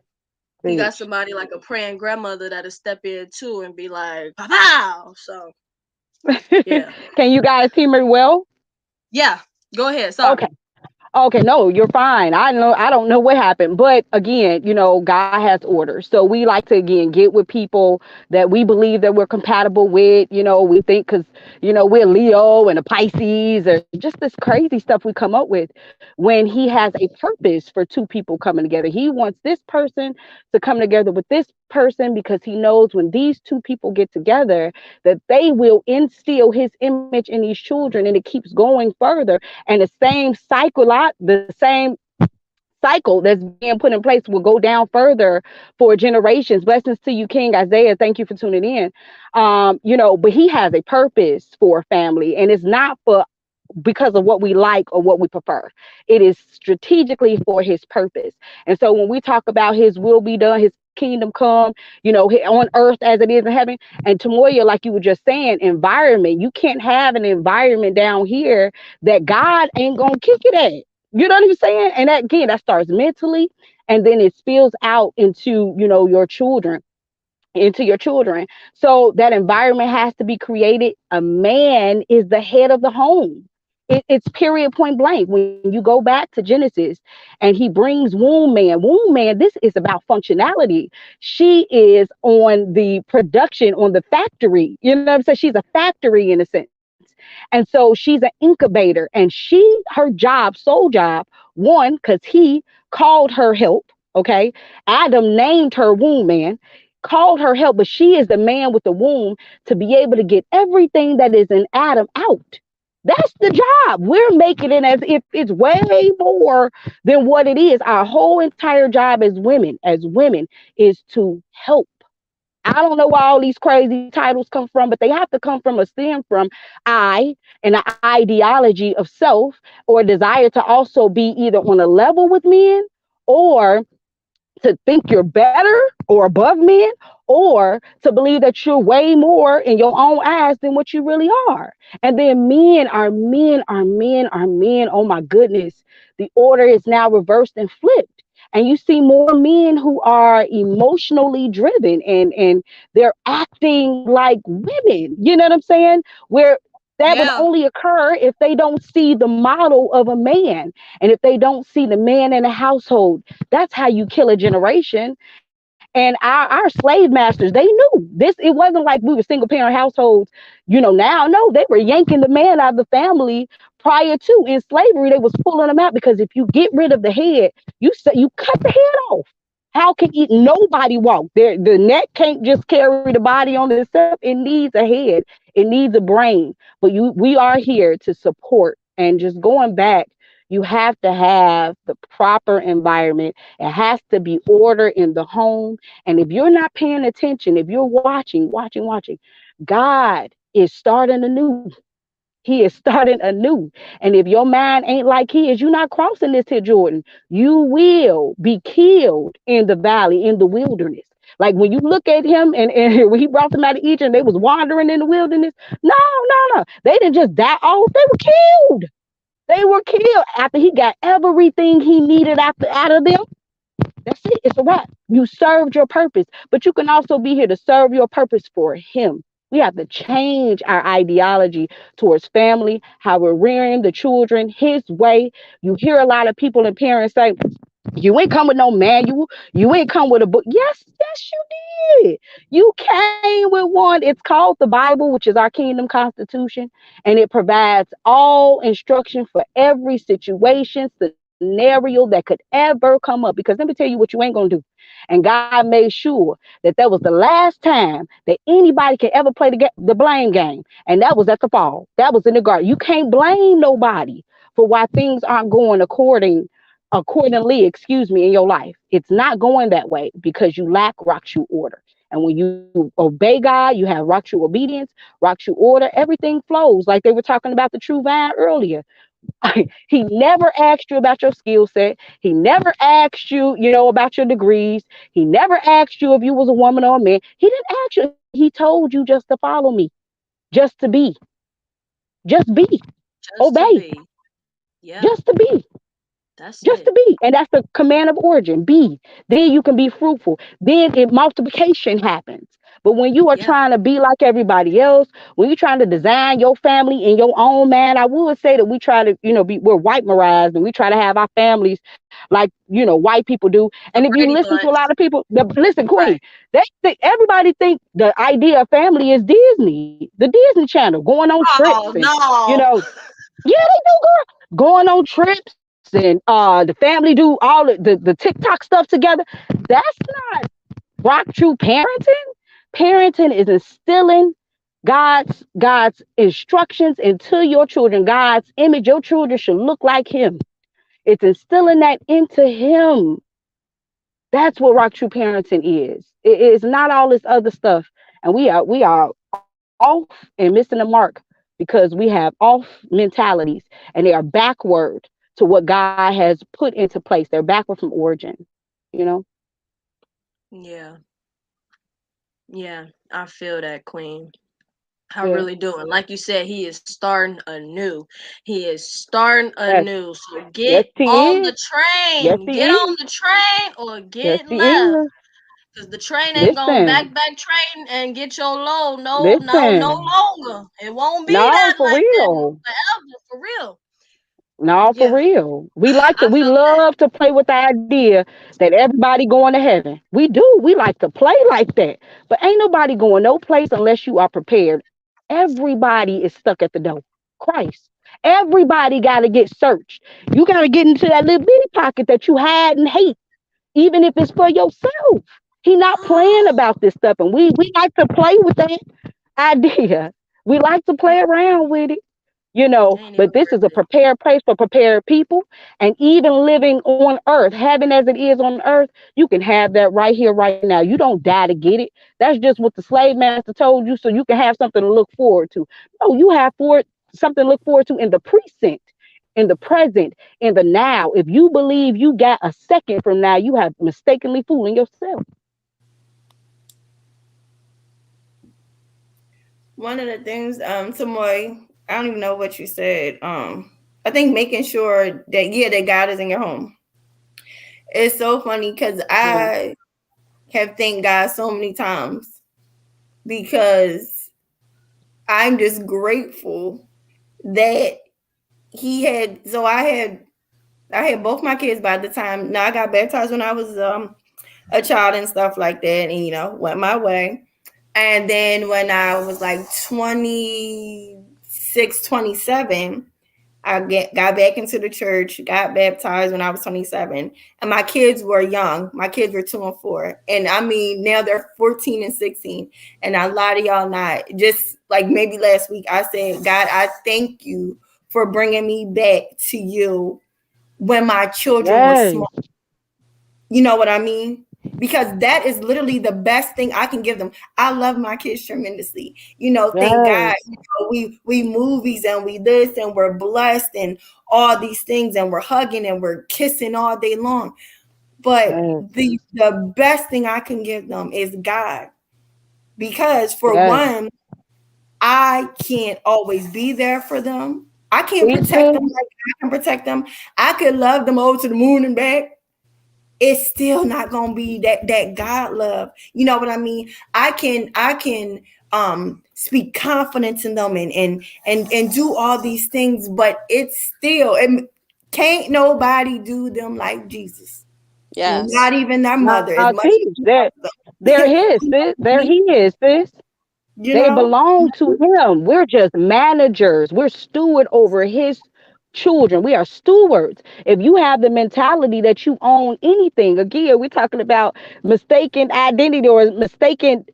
You got preach. somebody like a praying grandmother that'll step in too and be like, "Pow pow." So yeah, Can you guys hear me well? yeah. Go ahead. Okay. Sorry. Okay, no, you're fine. I don't know what happened, but again, God has orders. So we like to again get with people that we believe that we're compatible with. We think because we're Leo and a Pisces or just this crazy stuff we come up with. When he has a purpose for two people coming together, he wants this person to come together with this person because he knows when these two people get together that they will instill his image in these children, and it keeps going further, and the same cycle that's being put in place will go down further for generations. Blessings to you, King Isaiah. Thank you for tuning in. But he has a purpose for family, and it's not for because of what we like or what we prefer. It is strategically for his purpose. And so when we talk about his will be done, his kingdom come, on earth as it is in heaven. And Tamoya, like you were just saying, environment. You can't have an environment down here that God ain't gonna kick it at. You know what I'm saying? And that again, that starts mentally, and then it spills out into, your children. So that environment has to be created. A man is the head of the home. It's period point blank. When you go back to Genesis and he brings womb man, this is about functionality. She is on the production, on the factory. You know what I'm saying? She's a factory in a sense. And so she's an incubator, and her job, sole job, one, because he called her help. Okay. Adam named her womb man, called her help, but she is the man with the womb to be able to get everything that is in Adam out. That's the job. We're making it as if it's way more than what it is. Our whole entire job as women, is to help. I don't know where all these crazy titles come from, but they have to come from or stem from I and an ideology of self or a desire to also be either on a level with men, or to think you're better or above men, or to believe that you're way more in your own eyes than what you really are. And then men are men are men are men. Oh my goodness. The order is now reversed and flipped. And you see more men who are emotionally driven, and they're acting like women. You know what I'm saying? Where that would Yeah. only occur if they don't see the model of a man, and if they don't see the man in the household. That's how you kill a generation. And our slave masters, they knew this. It wasn't like we were single parent households, now. No, they were yanking the man out of the family prior to. In slavery, they was pulling them out, because if you get rid of the head, you cut the head off. How can nobody walk? The neck can't just carry the body on itself. It needs a head. It needs a brain. But we are here to support. And just going back, you have to have the proper environment. It has to be order in the home. And if you're not paying attention, if you're watching, God is starting anew. He is starting anew. And if your mind ain't like his, you're not crossing this here, Jordan. You will be killed in the valley, in the wilderness. Like when you look at him, and when he brought them out of Egypt, and they was wandering in the wilderness. No, no, no. They didn't just die off. They were killed. They were killed after he got everything he needed out of them. That's it. It's a wrap. You served your purpose, but you can also be here to serve your purpose for him. We have to change our ideology towards family, how we're rearing the children his way. You hear a lot of people and parents say, you ain't come with no manual. You ain't come with a book. Yes, yes, you did. You came with one. It's called the Bible, which is our kingdom constitution, and it provides all instruction for every situation, scenario that could ever come up. Because let me tell you what you ain't gonna do. And God made sure that that was the last time that anybody could ever play the blame game, and that was at the fall. That was in the garden. You can't blame nobody for why things aren't going accordingly, in your life. It's not going that way because you lack RockYouth order. And when you obey God, you have RockYouth obedience, RockYouth order, everything flows. Like they were talking about the true vine earlier. He never asked you about your skill set. He never asked you, about your degrees. He never asked you if you was a woman or a man. He didn't ask you. He told you just to follow me, just to be, just be, Just to obey, be. Yeah, just to be. that's Just it. to be. And that's the command of origin. Be. Then you can be fruitful. Then it multiplication happens. But when you are Yeah, trying to be like everybody else, when you're trying to design your family in your own man, I would say that we try to, we're white marized and we try to have our families like, white people do. And the if you Brady listen to a lot Bunch. of people, listen, Queen, Right. they think everybody think the idea of family is Disney, the Disney Channel, going on trips and, Oh you know, no. yeah, they do, girl. Going on trips and the family do all the TikTok stuff together. That's not rock true parenting. Parenting is instilling God's instructions into your children, God's image. Your children should look like Him. It's instilling that into Him. That's what rock true parenting is. It is not all this other stuff, and we are off and missing the mark because we have off mentalities and they are backward to what God has put into place. They're backward from origin. You know. Yeah, yeah. I feel that, Queen. I Yeah. really do. And like you said, he is starting anew. He is starting Yes. anew. So Yes, get He on is. the Yes, train. He Get on is. the train or Yes, get He left. is. Cause the train ain't gonna Listen. back train and get your load. No, no, no Listen. longer. It won't be No, that for like that real. forever. For real. No, for Yeah, real. I We felt that. love to play with the idea that everybody going to heaven. We do. We like to play like that. But ain't nobody going no place unless you are prepared. Everybody is stuck at the door. Christ. Everybody got to get searched. You got to get into that little bitty pocket that you hide and hate, even if it's for yourself. He not playing about this stuff, and we like to play with that idea. We like to play around with it, Ain't even but this is worth a it. prepared place for prepared people. And even living on earth, heaven as it is on earth, you can have that right here, right now. You don't die to get it. That's just what the slave master told you, so you can have something to look forward to. No, you have something to look forward to in the present, in the present, in the now. If you believe you got a second from now, you have mistakenly fooling yourself. One of the things, Samoy, I don't even know what you said. I think making sure that that God is in your home. It's so funny because Yeah. I have thanked God so many times because I'm just grateful that He had. So I had both my kids by the time. Now I got baptized when I was a child and stuff like that, and went my way. And then when I was like 26, 27, got back into the church, got baptized when I was 27. And my kids were young. My kids were 2 and 4. And I mean, now they're 14 and 16. And a lot of y'all not. Just like maybe last week, I said, God, I thank you for bringing me back to you when my children were Yes. small. You know what I mean? Because that is literally the best thing I can give them. I love my kids tremendously. Thank God. Yes. We movies and we this and we're blessed and all these things and we're hugging and we're kissing all day long. But Yes. the best thing I can give them is God. Because for Yes. one, I can't always be there for them. I can't Speak, protect them sis. like I can protect them. I could love them over to the moon and back. It's still not gonna be that God love. You know what I mean? I can speak confidence in them and do all these things, but can't nobody do them like Jesus. Yes. Not even their mother, as Now much teach as we that love they're them. his, You know sis. what I They're mean? his, sis. You They know? belong to him. We're just managers. We're steward over his children. We are stewards. If you have the mentality that you own anything, again, we're talking about mistaken identity or mistaken,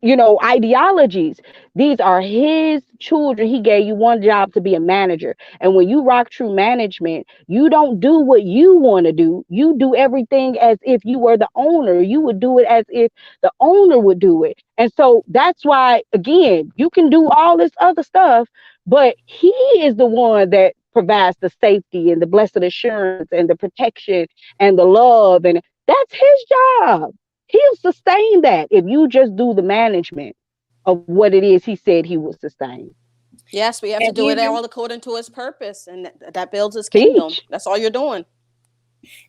ideologies. These are his children. He gave you one job to be a manager. And when you rock true management, you don't do what you want to do. You do everything as if you were the owner. You would do it as if the owner would do it. And so that's why, again, you can do all this other stuff, but he is the one that provides the safety and the blessed assurance and the protection and the love. And that's his job. He'll sustain that if you just do the management of what it is he said he will sustain. Yes, we have to And do it even all according to his purpose, and that builds his kingdom. Teach. That's all you're doing.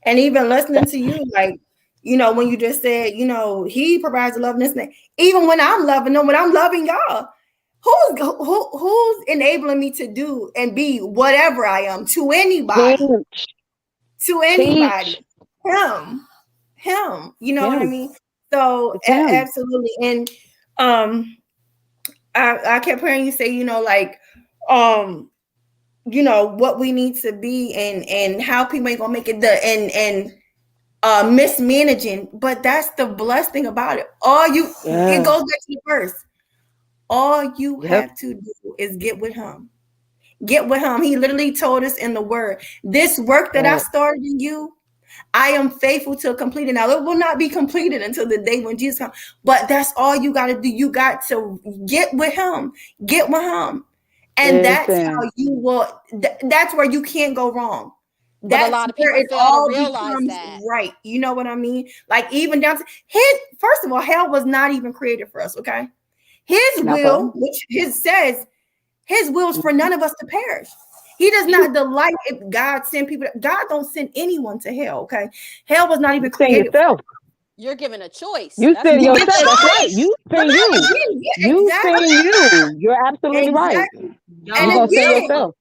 and even listening to you, like, when you just said, he provides the love and this thing. Even when I'm loving them, when I'm loving y'all, who's enabling me to do and be whatever I am to anybody, Teach. to anybody? Teach. Him. You know what I Him. mean? So It's him. absolutely. And I kept hearing you say, like, what we need to be, and how people ain't gonna make it, mismanaging. But that's the blessed thing about it. It Yeah. goes back to the verse. All you Yep. have to do is get with him. Get with him. He literally told us in the word, this work that I That. started in you, I am faithful to complete it. Now, it will not be completed until the day when Jesus comes. But that's all you got to do. You got to get with him. Get with him. And that's Listen. how you will, that's where you can't go wrong. But a That's lot of where people it fail to all realize becomes that. right. You know what I mean? Like, even down to first of all, hell was not even created for us, okay? His Not for will, him. which his will is for none of us to perish. He does not delight if God send people. God don't send anyone to hell, okay? Hell was not You even send created for yourself. You're given a choice. You That's send you. part Get of yourself. it. That's right. choice. You But send you. again, yeah, You exactly. send you. You're absolutely right. Exactly. And You're Y'all, gonna send real again, quick. yourself.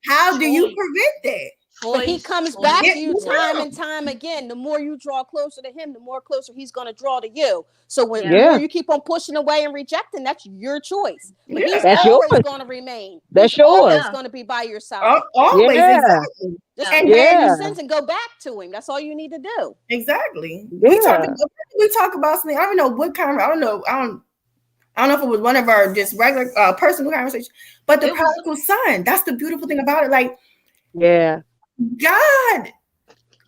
how do you Choice. prevent that? But he Choice. comes back Get to Choice. you with time him. and time again. The more you draw closer to him, the more closer he's going to draw to you. So when the Yeah. more Yeah. you keep on pushing away and rejecting, that's your choice. But he's Yeah. That's yours. always going to remain. He's That's yours. always Yeah. going to be by your side. Always, Yeah. exactly. Just Yeah. repent of your And Yeah. sins and go back to him. That's all you need to do. exactly. Yeah. We talk about something. I don't know what kind of, I don't know if it was one of our just regular personal conversations, but the It was. prodigal son. That's the beautiful thing about it. Like, Yeah. God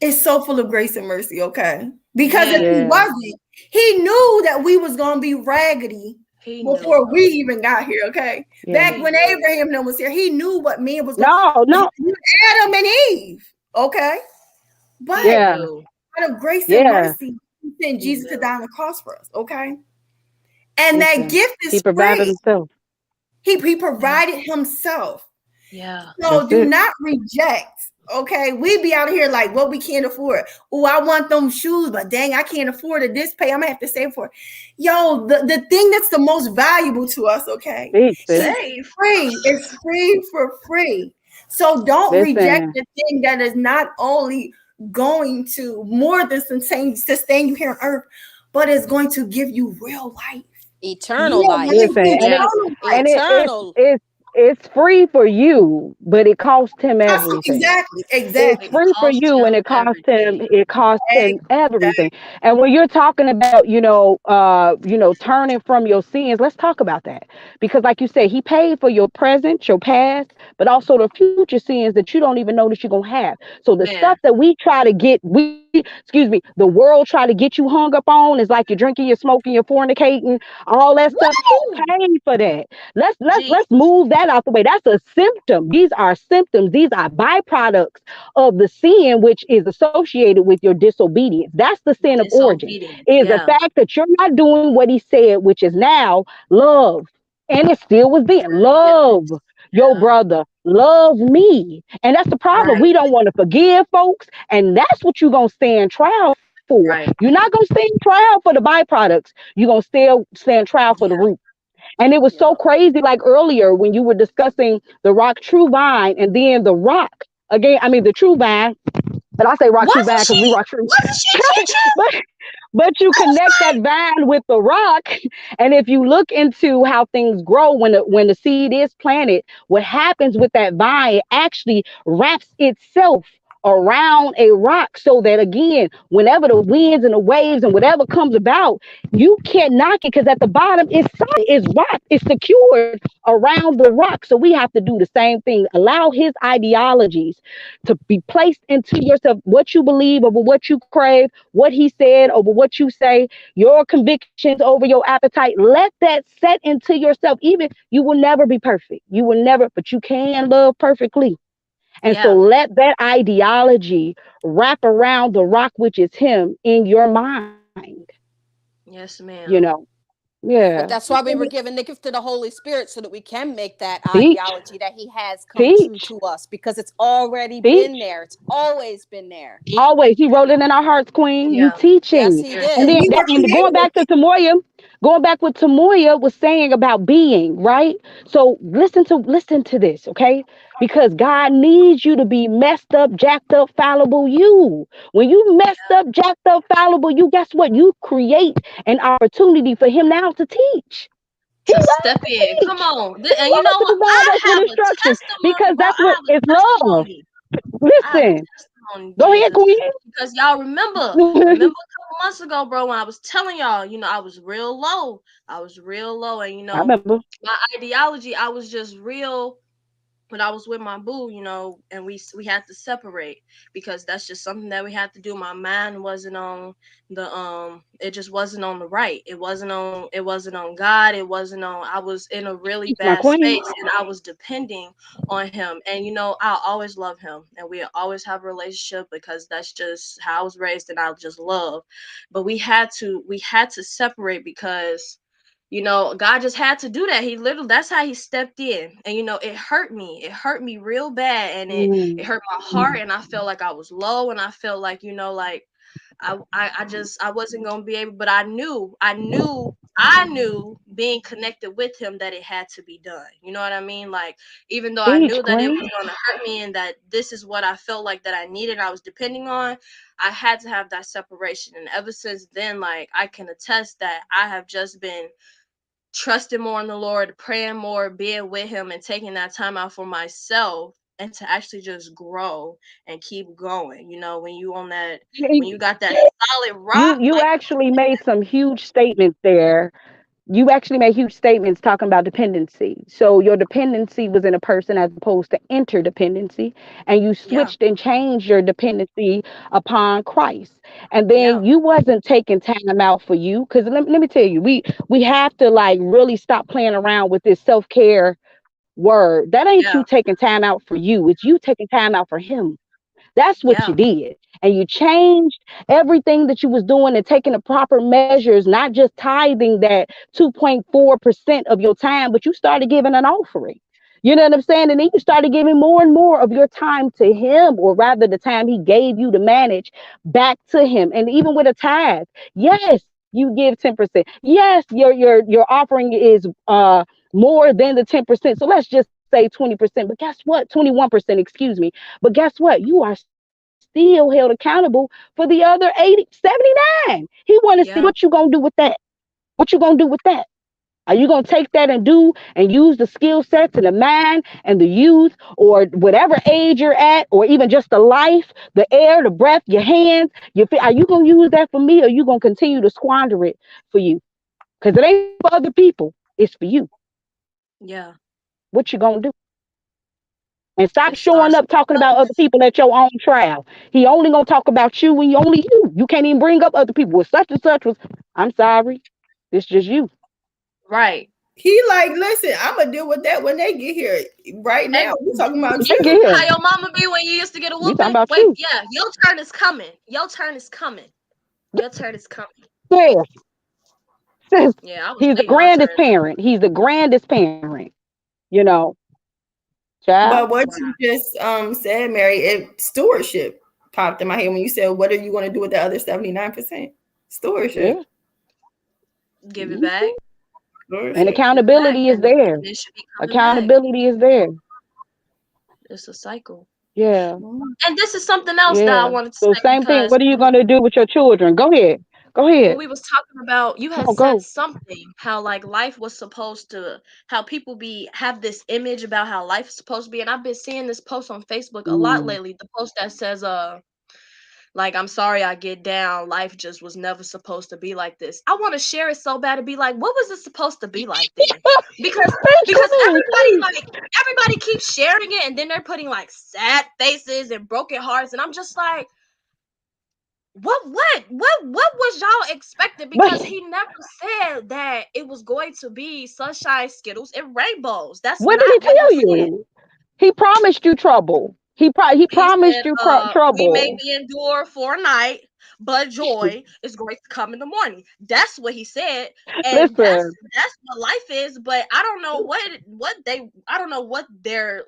is so full of grace and mercy, okay? Because if Yeah. he Yeah. wasn't, he knew that we was gonna be raggedy He knew. before we even got here, okay? Yeah. Back He when knew. Abraham was here, he knew what man was going No, no. to Adam and Eve, okay? He But Yeah. knew. out of grace and Yeah. mercy, he sent He Jesus to knew. die on the cross for us, okay? And that Listen. gift He is provided free. himself. He Yeah. provided himself. Yeah. So That's do it. not reject. Okay, we be out here like what we can't afford. Oh, I want them shoes, but dang, I can't afford it. This pay, I'm gonna have to save for it. Yo, the thing that's the most valuable to us, okay, Teach, sis. is Safe. free. It's free for free. So don't reject Listen. the thing that is not only going to more than sustain you here on earth, but is going to give you real life. Eternal Real life, life. Listen. Yes. eternal life. And Eternal. it's free for you, but it costs him everything. Exactly, It's It exactly, free for cost you and him it costs him, everything. everything. exactly. And when you're talking about, turning from your sins, let's talk about that. Because like you said, he paid for your present, your past, but also the future sins that you don't even know that you're gonna have. So the Man. stuff that we try to get, the world try to get you hung up on is like you're drinking, you're smoking, you're fornicating, all that stuff. He Woo! paid for that. Let's Jesus. move that out the way. That's a symptom. These are symptoms. These are byproducts of the sin which is associated with your disobedience. That's the sin of origin. Disobedient. Is the Yeah. fact that you're not doing what he said, which is now love. And it still was then. Love Forgiveness. your Yeah. brother. Love me. And that's the problem. Right. We don't want to forgive folks. And that's what you're going to stand trial for. You're Right. not going to stand trial for the byproducts. You're going to still stand trial for the Yeah. root. And it was so Yep. crazy, like earlier when you were discussing the rock true vine and then the rock again. I mean, the true vine, but I say rock true Wasn't vine because she? we rock true. Wasn't she teaching? but you I was connect that like, vine with the rock, and if you look into how things grow when the seed is planted, what happens with that vine, it actually wraps itself around a rock so that again, whenever the winds and the waves and whatever comes about, you can't knock it because at the bottom it's solid, it's rock, it's secured around the rock. So we have to do the same thing. Allow his ideologies to be placed into yourself, what you believe over what you crave, what he said over what you say, your convictions over your appetite. Let that set into yourself. Even you will never be perfect. You will never, but you can love perfectly. And so Yeah. let that ideology wrap around the rock, which is him, in your mind, Yes, you ma'am. know. Yeah. But that's why we were given the gift of the Holy Spirit so that we can make that Teach, ideology that He has come true teach, to us because it's already been teach. there. It's always been there. Always. He wrote it in our hearts, Queen. You Yeah. Yes, teaching. He Yes. And then did. He and already going gave back to Tamoya, going back what Tamoya was saying about being, right? So listen to this, okay? Because God needs you to be messed up, jacked up, fallible you. When you messed up, jacked up, fallible you, guess what? You create an opportunity for him now to teach. He To loves step to in. Come teach. on. He And you loves know to what? provide I us with have a instructions testimony, because bro. that's I what have a is love. testimony. I have a Listen, testimony, go ahead, Jesus. Queen. Because y'all remember a couple months ago, bro, when I was telling y'all, I was real low. I was real low. And, I remember. my ideology, I was just real when I was with my boo, and we had to separate because that's just something that we had to do. My mind wasn't on it just wasn't on the right. It wasn't on God. It wasn't on I was in a really She's my bad queen. space and I was depending on him. And I always love him and we always have a relationship because that's just how I was raised and I just love. But we had to separate because God just had to do that. He literally, that's how he stepped in. And, it hurt me. It hurt me real bad. And it Mm. hurt my heart. And I felt like I was low. And I felt like, like I wasn't going to be able, but I knew being connected with him that it had to be done. You know what I mean? Like, even though I Teach, knew that it queen. was going to hurt me and that this is what I felt like that I needed, I was depending on, I had to have that separation. And ever since then, like, I can attest that I have just been trusting more in the Lord, praying more, being with Him, and taking that time out for myself and to actually just grow and keep going. When you on that, when you got that solid rock, You like actually made some huge statements there. You actually made huge statements talking about dependency. So your dependency was in a person as opposed to interdependency, and you yeah, switched and changed your dependency upon Christ. And then yeah, you wasn't taking time out for you, because let me tell you, we have to like really stop playing around with this self-care word. That ain't yeah, you taking time out for you. It's you taking time out for him. That's what yeah, you did. And you changed everything that you was doing and taking the proper measures, not just tithing that 2.4% of your time, but you started giving an offering. You know what I'm saying? And then you started giving more and more of your time to him, or rather the time he gave you to manage back to him. And even with a tithe, yes, you give 10%. Yes, your offering is more than the 10%. So let's just say 20%. But guess what? 21%, excuse me. But guess what? You are still held accountable for the other 79. He want to see what you yeah, gonna do with that. What you gonna do with that? Are you gonna take that and do and use the skill sets and the mind and the youth or whatever age you're at, or even just the life, the air, the breath, your hands, your feet? Are you gonna use that for me, or are you gonna continue to squander it for you? Because it ain't for other people, it's for you. yeah. What you gonna do? And stop It showing starts up talking with about other us. people at your own trial. He only gonna talk about you and only you. You can't even bring up other people. Well, such and such was. I'm sorry, it's just you. Right. He like, listen, I'm gonna deal with that when they get here. Right now, Ex- we talking about They you. get How here. your mama be when you used to get a We talking whooping? about Wait, you. yeah, your turn is coming. Your turn is coming. Your turn is coming. Yeah, sis. Yeah, I was He's the waiting my grandest turn. parent. He's the grandest parent. You know, child. But what Wow. you just said, Mary, stewardship popped in my head when you said, "What are you going to do with the other 79%?" Yeah. Stewardship, Give it Mhm. back. And stewardship. Give it back. accountability is there. And it should be coming back. Accountability is there. It's a cycle. Yeah. Mhm. And this is something else that I Yeah. wanted to So say same thing. because What are you gonna do with your children? Go ahead. Go when ahead. we was talking about, you had Go said go. something how like life was supposed to, how people have this image about how life is supposed to be, and I've been seeing this post on Facebook a lot Mm. lately. The post that says like, I'm sorry I get down. Life just was never supposed to be like this. I want to share it so bad to be like, what was it supposed to be like then? Because Preach, queen, everybody preach. like everybody keeps sharing it and then they're putting like sad faces and broken hearts and I'm just like, what was y'all expecting? But Because he never said that it was going to be sunshine, skittles, and rainbows. That's what did not he what he tell said. you? He promised you trouble. He He promised said, you "We may trouble. be endured for a night, but joy is going to come in the morning." That's what he said, and Listen, that's what life is. But I don't know I don't know what their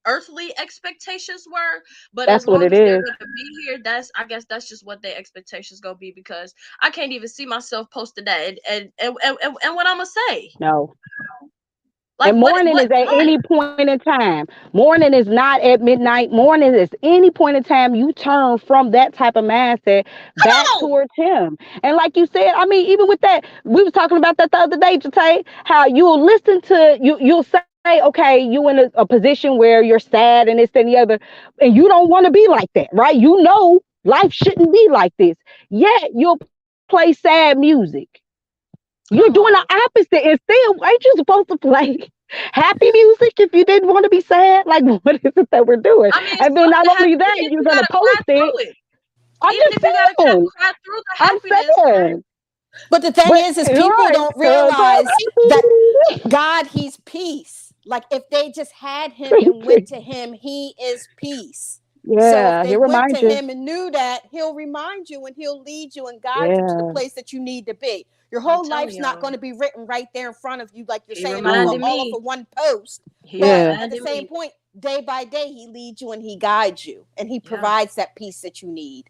earthly expectations were. But as that's what long it as they're is. gonna be here, I guess that's just what their expectations gonna be. Because I can't even see myself posting that, and what I'm gonna say, No. like And morning is at what? any point in time. Morning is not at midnight. Morning is any point in time you turn from that type of mindset Come back on, towards him. And like you said, I mean, even with that, we was talking about that the other day, Jate, how you'll listen to you'll say, okay, you in a position where you're sad and this and the other, and you don't want to be like that, right? You know life shouldn't be like this. Yet you'll play sad music. You're doing the come on. opposite. Instead, ain't you supposed to play happy music if you didn't want to be sad? Like, what is it that we're doing? I mean, And then fuck not the only happy, that, even if you're you gonna gotta cry post it. through it. I'm Even just if you gotta saying. cry through the I'm happiness, cry. saying. But the thing But is you're people right. don't Cause realize that I'm happy. God, he's peace. Like if they just had him and went to him, he is peace. So if Yeah, they he went to reminds you. him and knew that, he'll remind you and he'll lead you and guide you to the Yeah. place that you need to be. Your I'm whole telling life's not y'all, going to be written right there in front of you, like you're he saying, off of reminded No. all off me. of one post. He But Yeah. at the reminded same me. point, day by day, he leads you and he guides you and he Yeah, provides that peace that you need.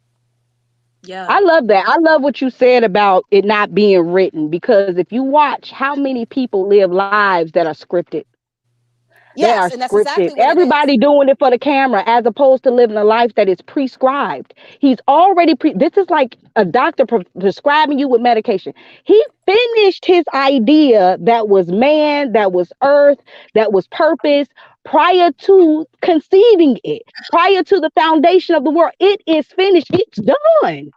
yeah. I love that. I love what you said about it not being written because if you watch how many people live lives that are scripted. They Yes, are and that's scripted. exactly what it is. Everybody doing it for the camera as opposed to living a life that is prescribed. He's already this is like a doctor prescribing you with medication. He finished his idea that was man, that was earth, that was purpose prior to conceiving it, prior to the foundation of the world. It is finished. It's done.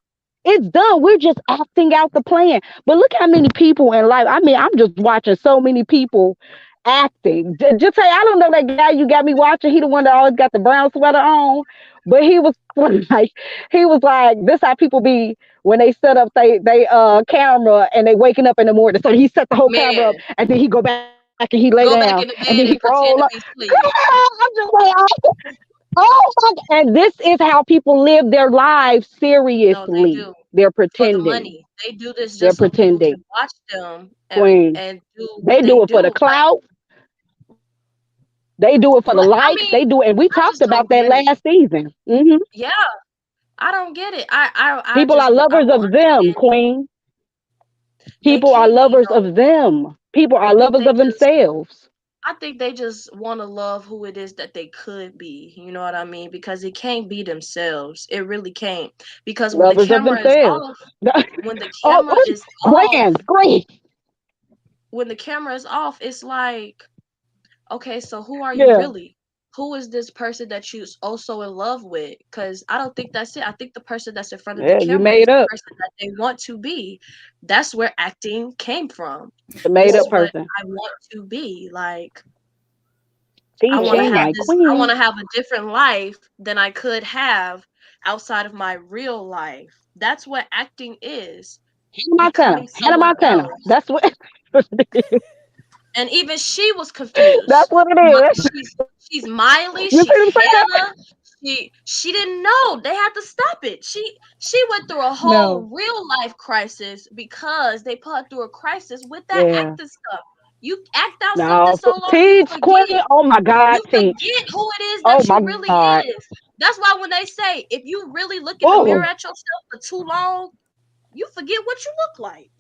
It's done. We're just acting out the plan. But look how many people in life. I mean, I'm just watching so many people acting. Just say, I don't know that guy you got me watching. He the one that always got the brown sweater on. But he was like, this how people be when they set up they camera and they waking up in the morning. So he set the whole camera up Man, and then he go back and he lay down go and back then in the he bed and roll up. pretend to be asleep. Girl, I'm just like, oh my, and this is how people live their lives No, they seriously. do. They're For the pretending. money. They do this They're just so people pretending. can watch them Queen. and do what They they do it for the do. Like, clout. They do it for the I likes. mean, They do it, and we I talked just about don't that get it. last season. Yeah, I don't get it. I People are just I lovers won't of them, understand it. Queen. They People are can't be lovers though. of them. People I are think lovers they of just themselves. I think they just want to love who it is that they could be. You know what I mean? Because it can't be themselves. It really can't. Because Lovers of themselves. when the Oh, camera is off, Gwen, Gwen. when the camera is off, it's like, okay, so who are you Yeah, really? Who is this person that you're also in love with? Because I don't think that's it. I think the person that's in front of the yeah. You camera is made the up. person that they want to be. That's where acting came from. The made This is up Well, what person. I want to be. Like, well, Teaching my I want queen. to have a different life than I could have outside of my real life. That's what acting is. Hannah Montana. Becoming Hannah someone Montana. else. That's what. And even she was confused. That's what it My, is. she's Miley, You see she's what I'm saying? Hannah. She didn't know. They had to stop it. She went through a whole No. real life crisis because they put her through a crisis with that Yeah. acting stuff. You act out something No. so long you Teach queen. forget. Oh my God. You Teach. forget who it is Oh that my you really God. is. That's why when they say if you really look in the Oh. mirror at yourself for too long, you forget what you look like.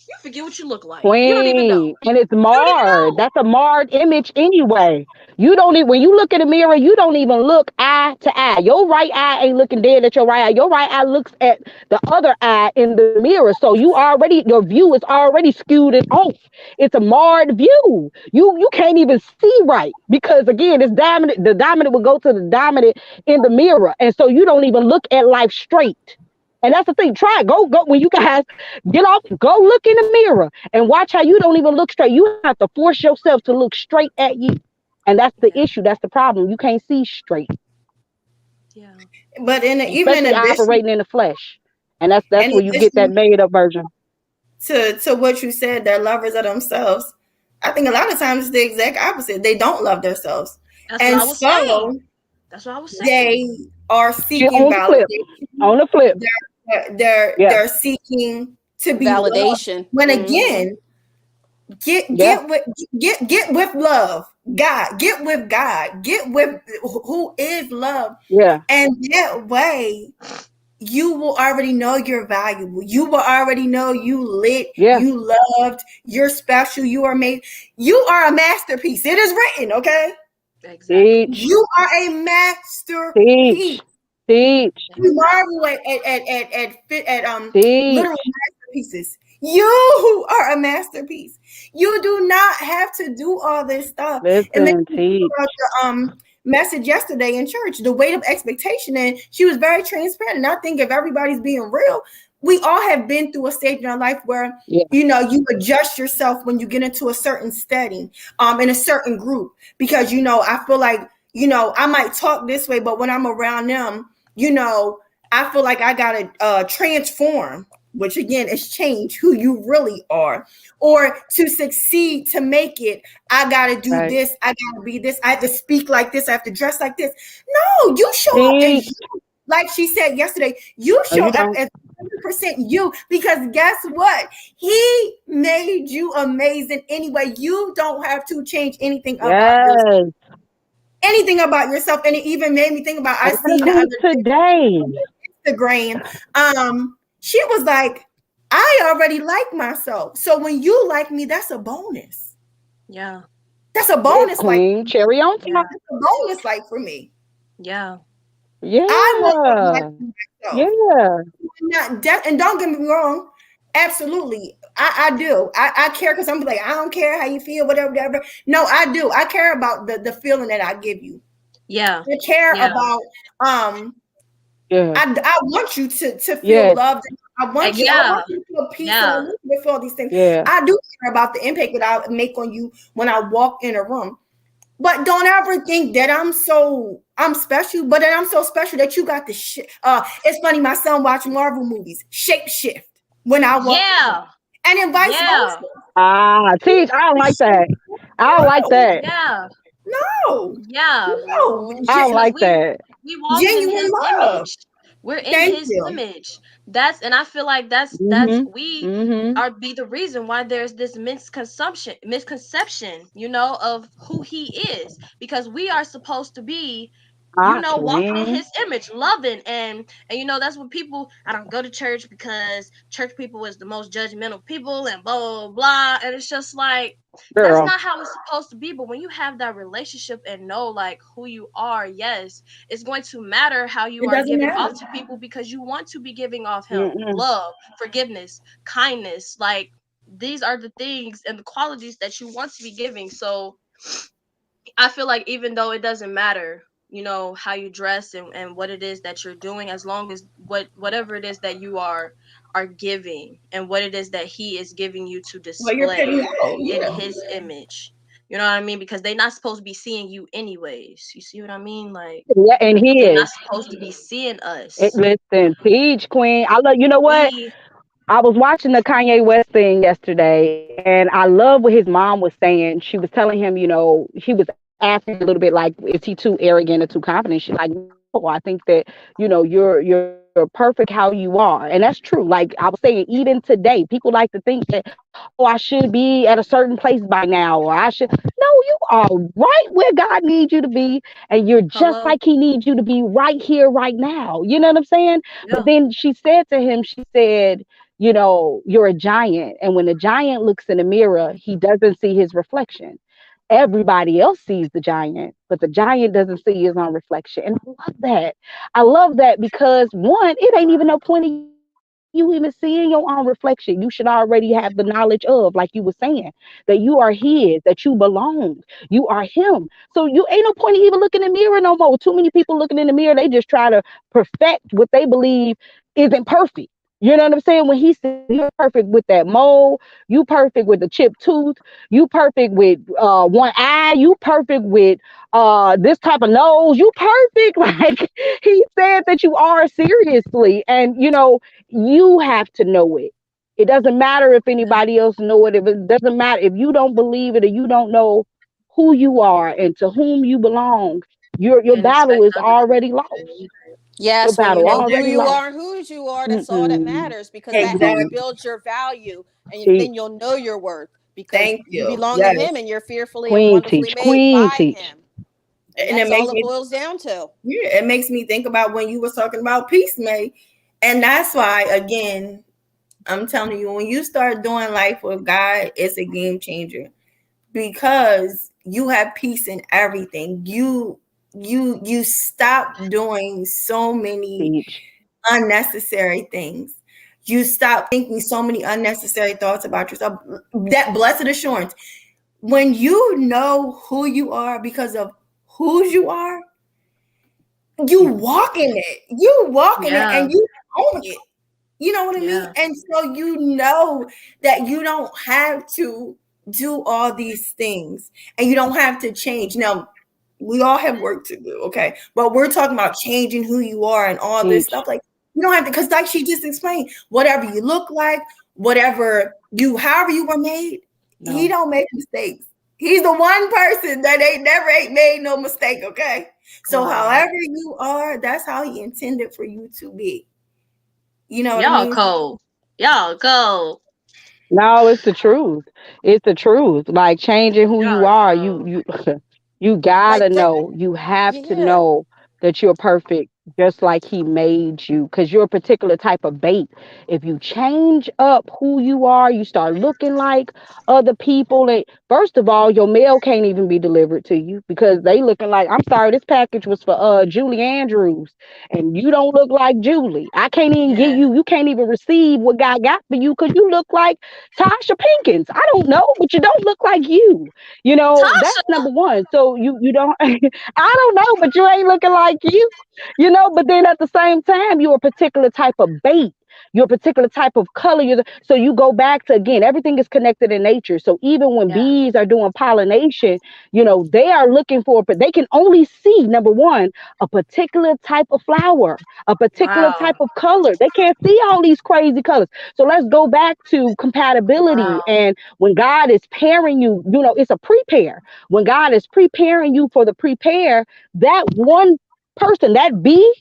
You forget what you look like. You don't even know. Queen, and it's You don't even marred. know. That's a marred image anyway. You don't even when you look in the mirror, you don't even look eye to eye. Your right eye ain't looking dead at your right eye. Your right eye looks at the other eye in the mirror. So your view is already skewed and off. It's a marred view. You can't even see right because again, it's dominant. The dominant will go to the dominant in the mirror, and so you don't even look at life straight. And that's the thing. Try it. Go when you guys get off, go look in the mirror and watch how you don't even look straight. You have to force yourself to look straight at you. And that's the Yeah, issue. That's the problem. You can't see straight, yeah, but even in especially addition, operating in the flesh. And that's in where you get that addition made up version. to what you said, they're lovers of themselves. I think a lot of times it's the exact opposite. They don't love themselves, that's what and I was saying. so That's what I was saying. They are She seeking on the flip. validation. On the flip. Yeah. They're seeking to be loved. Validation. When Mm-hmm. again, get Yeah. get with get with love. God, get with God. Get with who is love. Yeah. And that way you will already know you're valuable. You will already know you lit, Yeah. you loved, you're special, you are made, you are a masterpiece. It is written, okay? Exactly. Teach. You are a masterpiece. Teach. Teach. We Exactly. marvel at literal Teach. masterpieces. You are a masterpiece. You do not have to do all this stuff. It makes Listen, me think teach. about your message yesterday in church, the weight of expectation, and she was very transparent. And I think if everybody's being real, we all have been through a stage in our life where Yeah. you adjust yourself when you get into a certain setting, in a certain group, because I feel like I might talk this way, but when I'm around them, I feel like I gotta transform, which again is change who you really are. Or to succeed, to make it, I gotta do Right. this, I gotta be this, I have to speak like this, I have to dress like this. No, you show up as Teach. you. Like she said yesterday, you No, show you up don't. as 100% you, because guess what? He made you amazing anyway. You don't have to change Yes. anything about yourself. And it even made me think about, I I got a seen the queen other today. Instagram. She was like, I already like myself. So when you like me, that's a bonus. Yeah. That's a Yes, bonus like queen. Cherry on top. Yeah. that's a bonus like for me. Yeah. I want to like Yeah. myself. Yeah. And don't get me wrong. Absolutely. I do. I care, because I'm like, I don't care how you feel, whatever, whatever. No, I do. I care about the feeling that I give you. Yeah. I care Yeah. about Yeah. I want you to feel Yes. loved. I Yeah. want you to feel peace and Yeah. with all these things. Yeah. I do care about the impact that I make on you when I walk in a room. But don't ever think that I'm special, but that I'm so special that you got the shit. It's funny, my son watch Marvel movies, shape shift when I walk in the room. Yeah. And then vice Yeah. versa. Ah, You teach. I don't got the like shit. that. I don't like No, that. Yeah. no, Yeah. no. Mm-hmm. I don't Because like that. we walk in Genuine his love. image. We're in Thank his you. image. And I feel like that's Mm-hmm. we Mm-hmm. are be the reason why there's this misconception, of who he is, because we are supposed to be, Ah, walking in twin. his image, loving, and that's what people. I don't go to church because church people is the most judgmental people and blah blah blah, blah. And it's just like that's Girl. not how it's supposed to be. But when you have that relationship and know like who you are, yes, it's going to matter how you It are doesn't giving matter. off to people, because you want to be giving off him Mm-mm. love, forgiveness, kindness. Like these are the things and the qualities that you want to be giving. So I feel like even though it doesn't matter, how you dress and what it is that you're doing, as long as whatever it is that you are giving and what it is that he is giving you to Well, you're display putting out. in Yeah. his image. You know what I mean? Because they're not supposed to be seeing you anyways. You see what I mean? Like Yeah, and he they're is. not supposed to be seeing It, us. listen, teach, queen. I love. You know what? We I was watching the Kanye West thing yesterday, and I love what his mom was saying. She was telling him, she was asking a little bit like, is he too arrogant or too confident? She's like, no, I think that you're perfect how you are, and that's true. Like I was saying, even today, people like to think that, oh, I should be at a certain place by now, or I should. No, you are right where God needs you to be, and you're just like hello. He needs you to be right here, right now. You know what I'm saying? But Yeah. then she said to him, she said, you're a giant. And when a giant looks in a mirror, he doesn't see his reflection. Everybody else sees the giant, but the giant doesn't see his own reflection. And I love that. I love that because one, it ain't even no point of you even seeing your own reflection. You should already have the knowledge of, like you were saying, that you are his, that you belong, you are him. So you ain't no point of even looking in the mirror no more. Too many people looking in the mirror, they just try to perfect what they believe isn't perfect. You know what I'm saying? When he said you're perfect with that mole, you perfect with the chipped tooth, you perfect with one eye, you perfect with this type of nose, you perfect. Like he said that you are seriously. And you have to know it. It doesn't matter if anybody else know it. If it doesn't matter if you don't believe it or you don't know who you are and to whom you belong, Your and battle expect is others to already do the same lost. either. Your Yes, when you battle know who already you lost. are and whose you are, that's all that Mm-mm. matters because that helps Mm-mm. Exactly. build your value and then Teach. you'll know your worth because Thank you you. belong to him Yes. and you're fearfully and Queen wonderfully teach. made Queen by teach. him. And And it that's makes all it me, boils down to. yeah, it makes me think about when you were talking about peace, May. And that's why, again, I'm telling you, when you start doing life with God, it's a game changer because you have peace in everything. You stop doing so many Teach. unnecessary things. You stop thinking so many unnecessary thoughts about yourself. That blessed assurance. When you know who you are because of whose you are, you Mm. walk in it. You walk in it Yeah, and you own it. You know what I mean? yeah, And so you know that you don't have to do all these things and you don't have to change. Now, we all have work to do, okay? But we're talking about changing who you are and all this Teach. stuff. Like, you don't have to, because like she just explained, whatever you look like, whatever you, however you were made, he No. don't make mistakes. He's the one person that ain't made no mistake, okay? So wow. however you are, that's how he intended for you to be. You know what I Y'all mean? cold. Y'all cold. No, it's the truth. It's the truth. Like changing who Y'all you are are, cold. you you gotta Like that, know. You have to yeah. know that you're perfect, just like he made you, because you're a particular type of bait. If you change up who you are, you start looking like other people. And first of all, your mail can't even be delivered to you because they looking like, I'm sorry, this package was for Julie Andrews, and you don't look like Julie. I can't even get Yeah. you. You can't even receive what God got for you because you look like Tasha Pinkins. I don't know, but you don't look like you. Tasha. That's number one. So you don't. I don't know, but you ain't looking like you. But then at the same time, you're a particular type of bait. You're a particular type of color. So you go back to, again, everything is connected in nature. So even when Yeah. bees are doing pollination, they are looking for, but they can only see, number one, a particular type of flower, a particular Wow. type of color. They can't see all these crazy colors. So let's go back to compatibility. Wow. And when God is pairing you, it's a prepare. When God is preparing you for the prepare, that one person, that bee,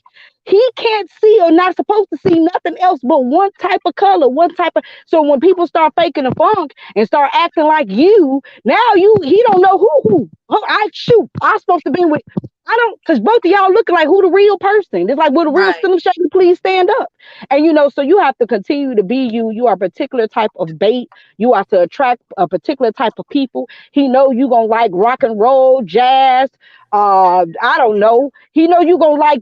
he can't see or not supposed to see nothing else but one type of color, one type of. So when people start faking the funk and start acting like you, now he don't know who. I shoot. I'm supposed to be with. I don't, because both of y'all looking like who the real person. It's like, will the real Right. Slim Shady please stand up? And so you have to continue to be you. You are a particular type of bait. You are to attract a particular type of people. He know you gonna like rock and roll, jazz. I don't know. He know you gonna like,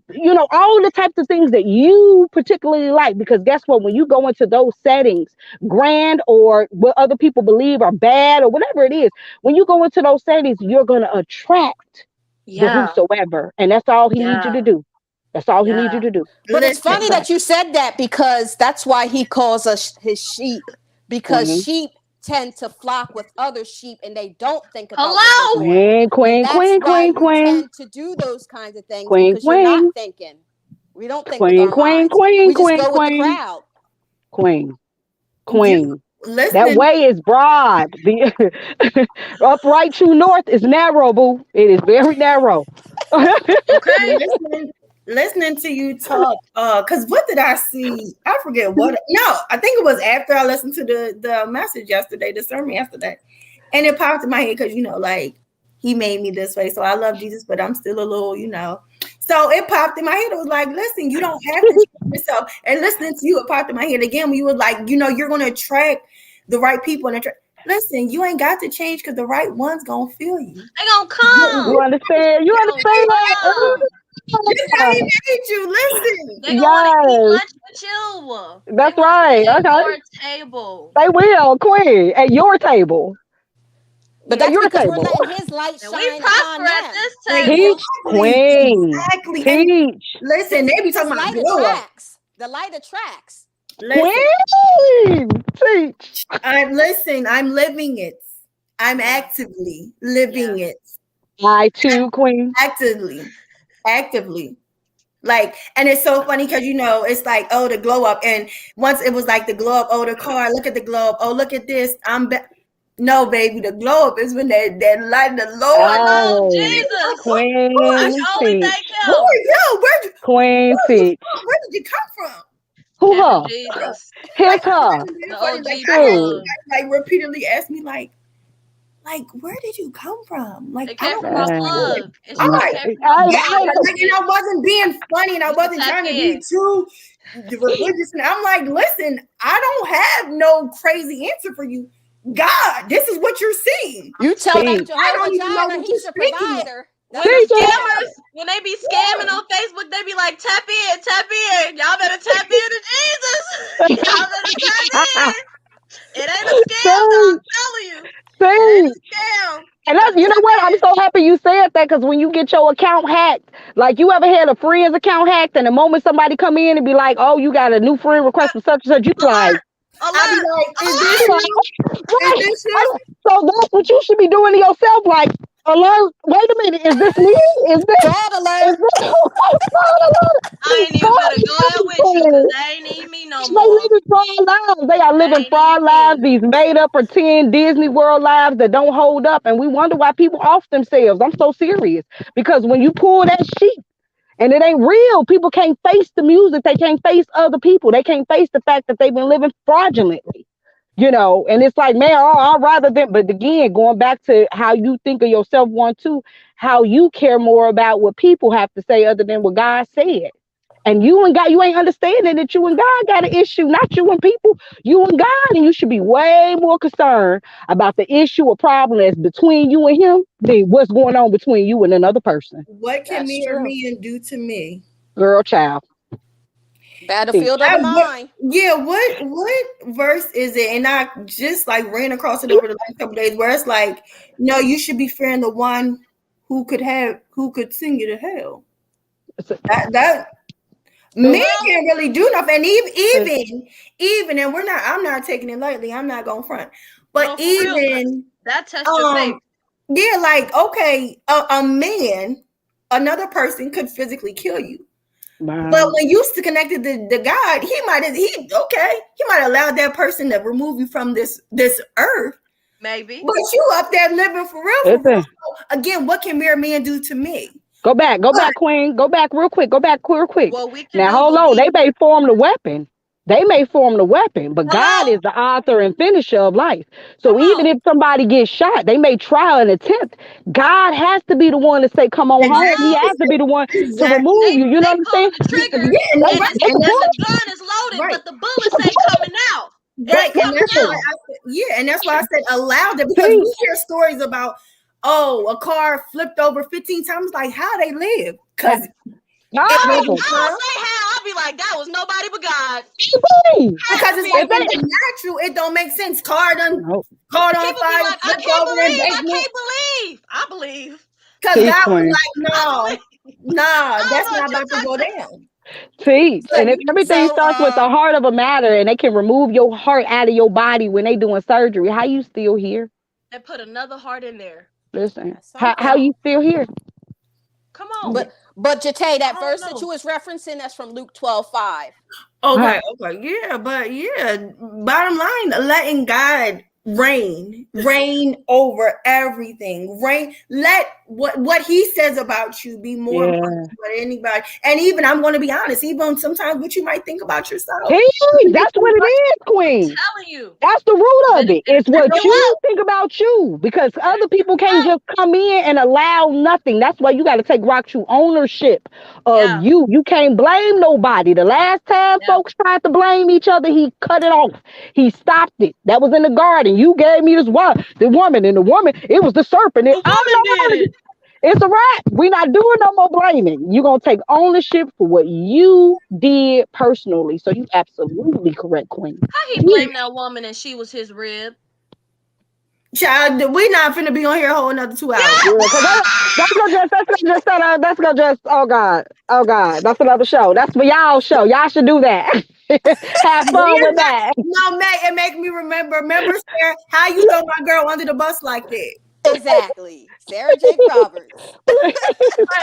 all the types of things that you particularly like. Because guess what? When you go into those settings, grand or what other people believe are bad or whatever it is, when you go into those settings, you're gonna attract the Yeah. whosoever, and that's all he needs you Yeah. to do. That's all he needs you Yeah. to do. But it's That's funny Listen, all. that you said that because that's why he calls us his sheep. Because Queen, sheep tend to flock with other sheep and they don't think about what they're Hello. doing. queen, And queen, that's queen, why queen, you queen, tend to do those kinds of things queen, because you're not queen, thinking. We don't think with queen, our queen, minds. queen, We just queen, go with the queen, crowd. queen, you queen. That listening, way is broad. The upright true north is narrow, boo. It is very narrow. Okay. listening to you talk. Because what did I see? I forget what. No, I think it was after I listened to the message yesterday, the sermon yesterday, and it popped in my head because like he made me this way, so I love Jesus, but I'm still a little. So it popped in my head. It was like, listen, you don't have to change yourself. And listening to you, it popped in my head again when you were like, you're going to attract the right people and attract. Listen, you ain't got to change because the right one's gonna feel you. They gonna You come. understand? You They gonna understand come. This how he that? made you. Listen. They gonna want to eat Yes, lunch with you. They that's want to right. sit at Okay. your table. They will, queen, at your table. But At that's Yeah. your because we're table. letting his light And we shine upon prosper at them. this table. Teach, Exactly. queen. Exactly. And Teach, listen, they be Because talking about light glow up. attracts. The light attracts. Listen, queen. Teach. I'm living it. I'm Yeah. actively Yeah. living it. I too, queen. Actively. Actively. Like, and it's so funny because it's like, oh, the glow up. And once it was like the glow up, oh, the car, look at the glow up, oh, look at this. I'm back. No, baby, the glow up is when that light of the Lord. Oh, Oh, Jesus. That's Queen the only thing Peach. Who are count. you? Queen Where are you Peach. from? Where did you come from? Who Pimping her? Jesus. His Like, her. it's really The funny. OG Like, I had True. plug. somebody like repeatedly ask me, like, where did you come from? Like, It I came don't from my understand. Man. plug. It I'm No, straight like, came from my God, plug, like, and I bitch. wasn't being funny, and I You can wasn't tap trying to be in. too religious. And I'm like, listen, I don't have no crazy answer for you. God, this is what you're seeing. You tell that Teach. I Jehovah don't even know Jireh what you're he's a speaking of. provider. When That's what the you Teach. tell him. scammers, when they be scamming Yeah. on Facebook, they be like, tap in. Y'all better tap into Jesus. Y'all better tap in. It ain't a scam, though. I'm Teach. telling you. It ain't Teach. a scam. And You that's, better you know tap what? I'm in. so happy you said that because when you get your account hacked, like you ever had a friend's account hacked, and the moment somebody come in and be like, "Oh, you got a new friend request for such and such," you like, Alert. I'll be Alert. like, is you this Alert. you? like, Is right? this you? So that's what you should be doing to yourself. Like, alert! Wait a minute, is this me? Is this? Fraud Is alert. this? I ain't even Fraud finna go there with you because lives. they ain't need me no They more. living fraud lives. They are They living ain't fraud need lives. me. These made up pretend Disney World lives that don't hold up, and we wonder why people off themselves. I'm so serious because when you pull that sheet and it ain't real, people can't face the music. They can't face other people. They can't face the fact that they've been living fraudulently. And it's like, man, I'd rather than, but again, going back to how you think of yourself, one, two, how you care more about what people have to say other than what God said. And you and God, you ain't understanding that you and God got an issue, not you and people, you and God. And you should be way more concerned about the issue or problem that's between you and him than what's going on between you and another person. What can That's mere true. men do to me? Girl, child, Battlefield teach. of the What? mind. Yeah. What verse is it? And I just like ran across it over the last couple of days, where it's like, no, you should be fearing the one who could send you to hell. That The men world, can't really do nothing. And It's, even, and I'm not taking it lightly. I'm not going front. But no, for real, because even, that tests your faith. um, yeah, like okay, a man, another person could physically kill you. But wow. when you connected to God, he might allow that person to remove you from this earth. Maybe. But you up there living for real, for real. Listen, So again, what can mere men do to me? go But back, Queen. Go back real quick. Go back real quick. What we can Now do, hold but on. They we. may form the weapon. They may form the weapon, but God Hello? is the author and finisher of life. Come So even on. if somebody gets shot, they may try an attempt. God has to be the one to say, "Come on home." He Hello? exactly, has to be the one to exactly. remove They you. You know they what I'm pulling saying? the trigger Yeah, and that's They, right. they can and pull the it. gun is loaded, Right. but the She bullets can ain't pull it. coming out. It Right. ain't And coming that's why out. Listen, I said, yeah, and that's why I said allowed it because see, we hear stories about, oh, a car flipped over 15 times. Like how they live. Because it may be how? I don't time. say how. I'll be like, that was nobody but God. Baby. Had Because to it's be. like If in they, the natural, it don't make sense. Car done no, caught on People be fire, like, flipped over in I basement. can't believe. I believe. Because teach, God was Queen. like, I no, believe. nah, I don't that's know not what about to go you're talking down. Teach. So, And if everything So starts with the heart of a matter and they can remove your heart out of your body when they doing surgery, how you still here? They put another heart in there. Listen, that's how something. you still here? Come on. But Jate, I that don't verse that you know. was referencing, that's from Luke 12:5. okay, yeah, but yeah, bottom line, letting God reign over everything. Let what He says about you be more important Yeah. than anybody. And even I'm going to be honest, even sometimes what you might think about yourself. Hey, that's what it is, Queen. Telling you. That's the root of it. It'll It's trip what you you up. think about you because It'll other trip people you can't up. just come in and allow nothing. That's why you got to take rock true ownership of Yeah. you. You can't blame nobody. The last time Yeah. folks tried to blame each other, he cut it off. He stopped it. That was in the garden. You gave me this one, the woman, and the woman, it was the serpent. The I'm woman did no, it. it's a wrap. We're not doing no more blaming. You're going to take ownership for what you did personally. So you absolutely correct, Queen. How he blamed that woman and she was his rib? Child, we not finna be on here a whole another 2 hours. Yeah, because that's gonna just oh God, that's another show. That's for y'all show. Y'all should do that. Have fun with that. No, Meg, it make me remember Sarah, how you throw my girl under the bus like that. Exactly. Sarah Jake Roberts. But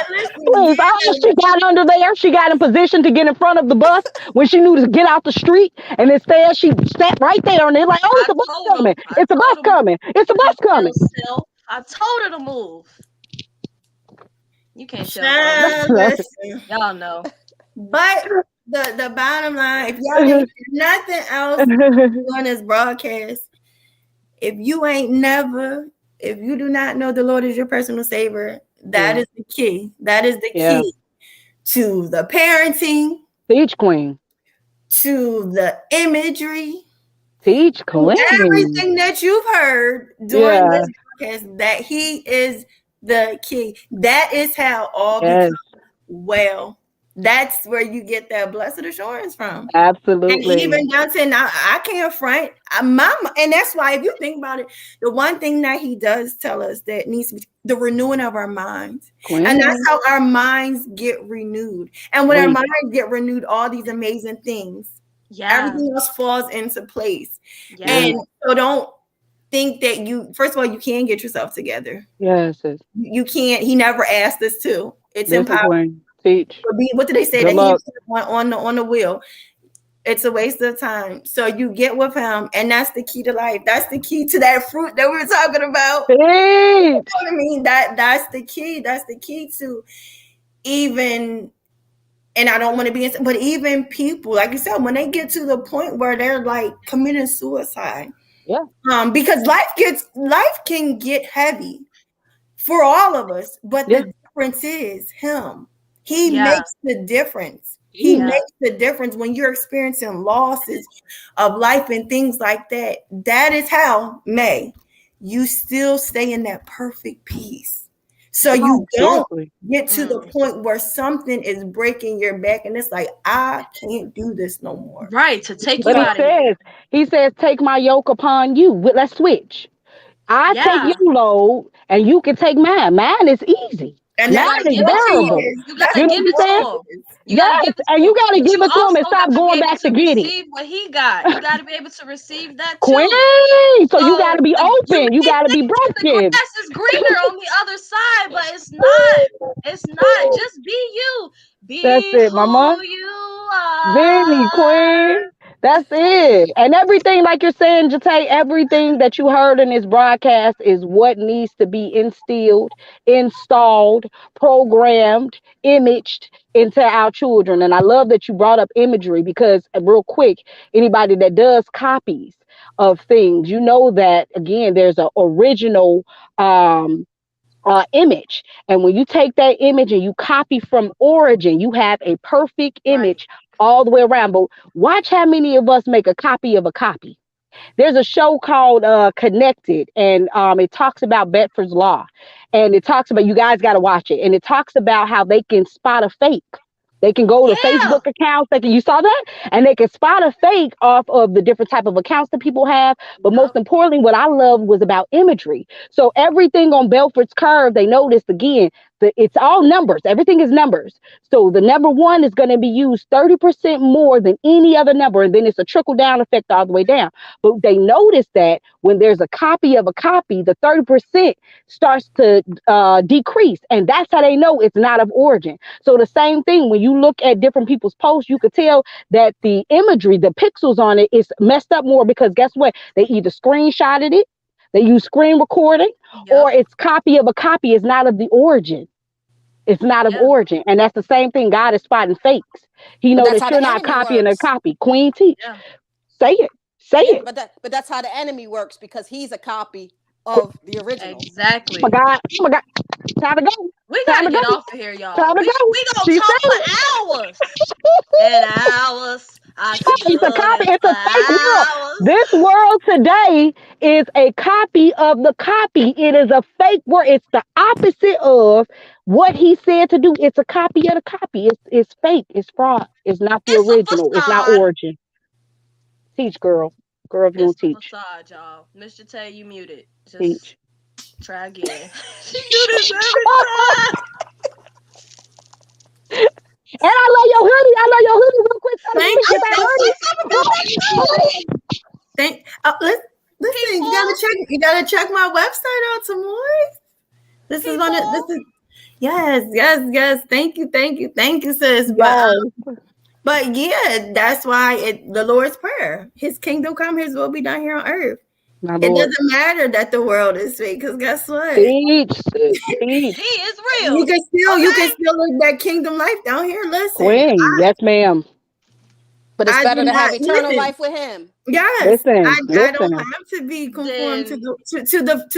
listen, Please, she got under there. She got in position to get in front of the bus when she knew to get out the street. And instead, she sat right there. And they're like, oh, I it's a bus told him. coming. I It's a bus told him coming. It's a you bus can't coming. tell self. I told her to move. You can't tell grown child, women. listen. Y'all know. But the bottom line, if y'all didn't hear nothing else on this broadcast, if you do not know the Lord is your personal savior, that is the key. That is the Yeah. key to the parenting, Teach queen. to the imagery, Teach to queen. everything that you've heard during this podcast, that he is the key. That is how all Yes. becomes well. That's where you get that blessed assurance from. Absolutely. And even Johnson, I can't front. And that's why, if you think about it, the one thing that he does tell us that needs to be the renewing of our minds. Queen. And that's how our minds get renewed. And when our minds get renewed, all these amazing things, everything else falls into place. Yeah. And so don't think that first of all, you can get yourself together. Yes. You can't. He never asked us to. It's impossible. Queen. Teach. What did they say? Good That luck. he on the wheel. It's a waste of time. So you get with him, and that's the key to life. That's the key to that fruit that we were talking about. You know what I mean? That's the key. That's the key to even. And I don't want to be, but even people, like you said, when they get to the point where they're like committing suicide, because life can get heavy for all of us. But the difference is him. He makes the difference. He makes the difference when you're experiencing losses of life and things like that. That is how, you still stay in that perfect peace. So you don't get to the point where something is breaking your back and it's like, I can't do this no more. Right, to take you out of here. He says, take my yoke upon you. Let's switch. I take your load and you can take mine. Mine is easy. And mine is bearable. You gotta give it to him. You gotta give it to and him. you gotta give it to him and stop going back to get it. Receive what he got. You gotta be able to receive that too. Queen. So you gotta be open. You gotta be broken. The grass is greener on the other side, but it's not. It's not. Just be you. That's it, mama. You are. Very queen. That's it. And everything, like you're saying, Jate, everything that you heard in this broadcast is what needs to be instilled, installed, programmed, imaged into our children. And I love that you brought up imagery because, real quick, anybody that does copies of things, you know that, again, there's an original image. And when you take that image and you copy from origin, you have a perfect image all the way around. But watch how many of us make a copy of a copy. There's a show called Connected, and it talks about Bedford's Law. And it talks about, you guys got to watch it. And it talks about how they can spot a fake. They can go to Facebook accounts. You saw that? And they can spot a fake off of the different type of accounts that people have. But most importantly, what I loved was about imagery. So everything on Bedford's Curve, they noticed again, it's all numbers. Everything is numbers. So the number 1 is going to be used 30% more than any other number. And then it's a trickle down effect all the way down. But they noticed that when there's a copy of a copy, the 30% starts to decrease. And that's how they know it's not of origin. So the same thing, when you look at different people's posts, you could tell that the imagery, the pixels on it is messed up more because guess what? They either screenshotted it, they use screen recording, or it's copy of a copy. It's not of the origin. It's not of origin. And that's the same thing. God is spotting fakes. He knows that you're not copying a copy. Queen, teach. Say it. Say it. But that's how the enemy works, because he's a copy of the original. Exactly. Oh my God. Oh my God. Time to go. We gotta get off of here, y'all. Time to go. We gonna talk for hours and hours. It's a copy. It's a fake world. This world today is a copy of the copy. It is a fake world. It's the opposite of what he said to do. It's a copy of the copy. It's fake. It's fraud. It's not the original. It's not origin. Teach, girl. Girl, if you don't teach. Facade, y'all. Mr. Tay, you muted. Just teach. Try again. She do this every time. And I love your hoodie. I love your hoodie real quick. Thank you. Listen, you gotta check my website out some more. This is on it. This is yes. Thank you, sis. Yes, But yeah, that's why the Lord's prayer. His kingdom come, his will be done here on earth. my It Lord. doesn't matter that the world is fake, because guess what? Teach, sis, teach. He is real. You can still live that kingdom life down here. Listen, Queen, yes, ma'am. But it's I do better to not have eternal listen. life with him. Yes, Listen, I don't listen. have to be conformed to Then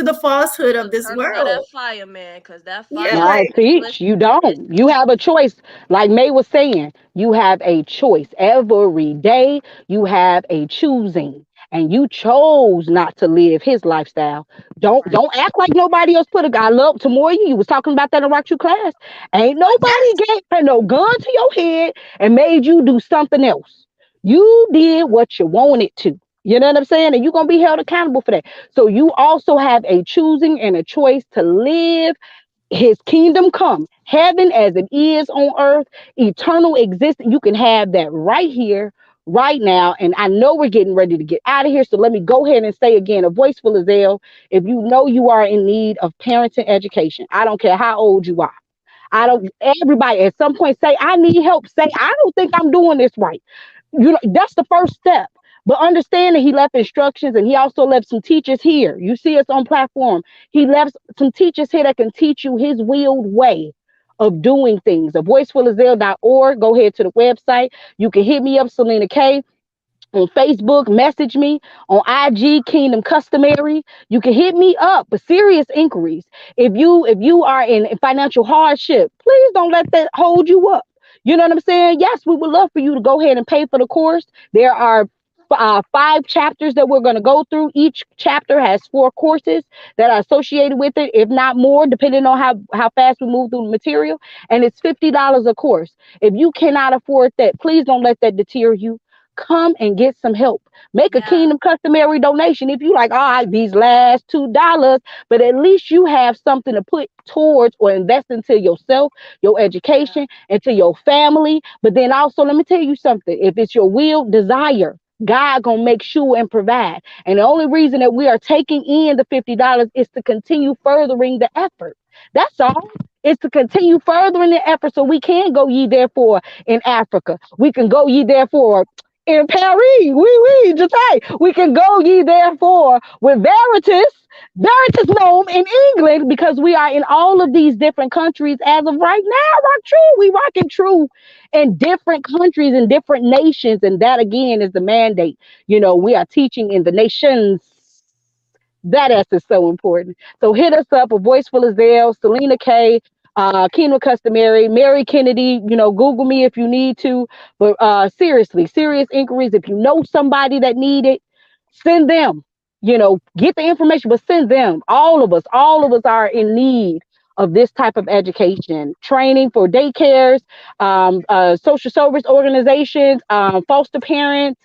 the falsehood of this turn on that world. fire, man, because that Yeah, fire No, like teach. You is don't. You have a choice. Like May was saying, you have a choice. Every day you have a choosing. And you chose not to live his lifestyle. right. Don't act like nobody else put a guy. Love tomorrow. You was talking about that in Rock True class. Ain't nobody yes, gave her no gun to your head and made you do something else. You did what you wanted to. You know what I'm saying? And you're gonna be held accountable for that. So you also have a choosing and a choice to live his kingdom come, heaven as it is on earth, eternal existence. You can have that right here, right now. And I know we're getting ready to get out of here. So let me go ahead and say again, a voice full of zeal. If you know you are in need of parenting education, I don't care how old you are. I Yeah. don't, everybody at some point say, I need help. Say, I don't think I'm doing this right. You know, that's the first step. But understanding he left instructions and he also left some teachers here. You see us on platform. He left some teachers here that can teach you his willed way of doing things. A voicefulazelle.org. Go ahead to the website. You can hit me up, Selena K, on Facebook, message me on IG, Kingdom Customary. You can hit me up for serious inquiries. If you are in financial hardship, please don't let that hold you up. You know what I'm saying? Yes, we would love for you to go ahead and pay for the course. There are 5 chapters that we're going to go through. Each chapter has 4 courses that are associated with it, if not more, depending on how fast we move through the material. And it's $50 a course. If you cannot afford that, please don't let that deter you. Come and get some help. Make a Yeah. Kingdom Customary donation. If you like, all right, these last $2, but at least you have something to put towards or invest into yourself, your Yeah. education, into your family. But then also, let me tell you something. If it's your will, desire, God gonna make sure and provide. And the only reason that we are taking in the $50 is to continue furthering the effort. That's all. It's to continue furthering the effort so we can go ye therefore in Africa. We can go ye therefore in Paris. Just say we can go ye therefore with Veritas Nome in England, because we are in all of these different countries as of right now. Rock true. We rocking true in different countries and different nations. And that again is the mandate. You know, we are teaching in the nations. That S is so important. So hit us up, a voice full of Zell, Selena K, Kingdom Customary, Mary Kennedy. You know, Google me if you need to. But seriously, serious inquiries. If you know somebody that need it, send them. You know, get the information, but send them. All of us are in need of this type of education, training for daycares, social service organizations, foster parents.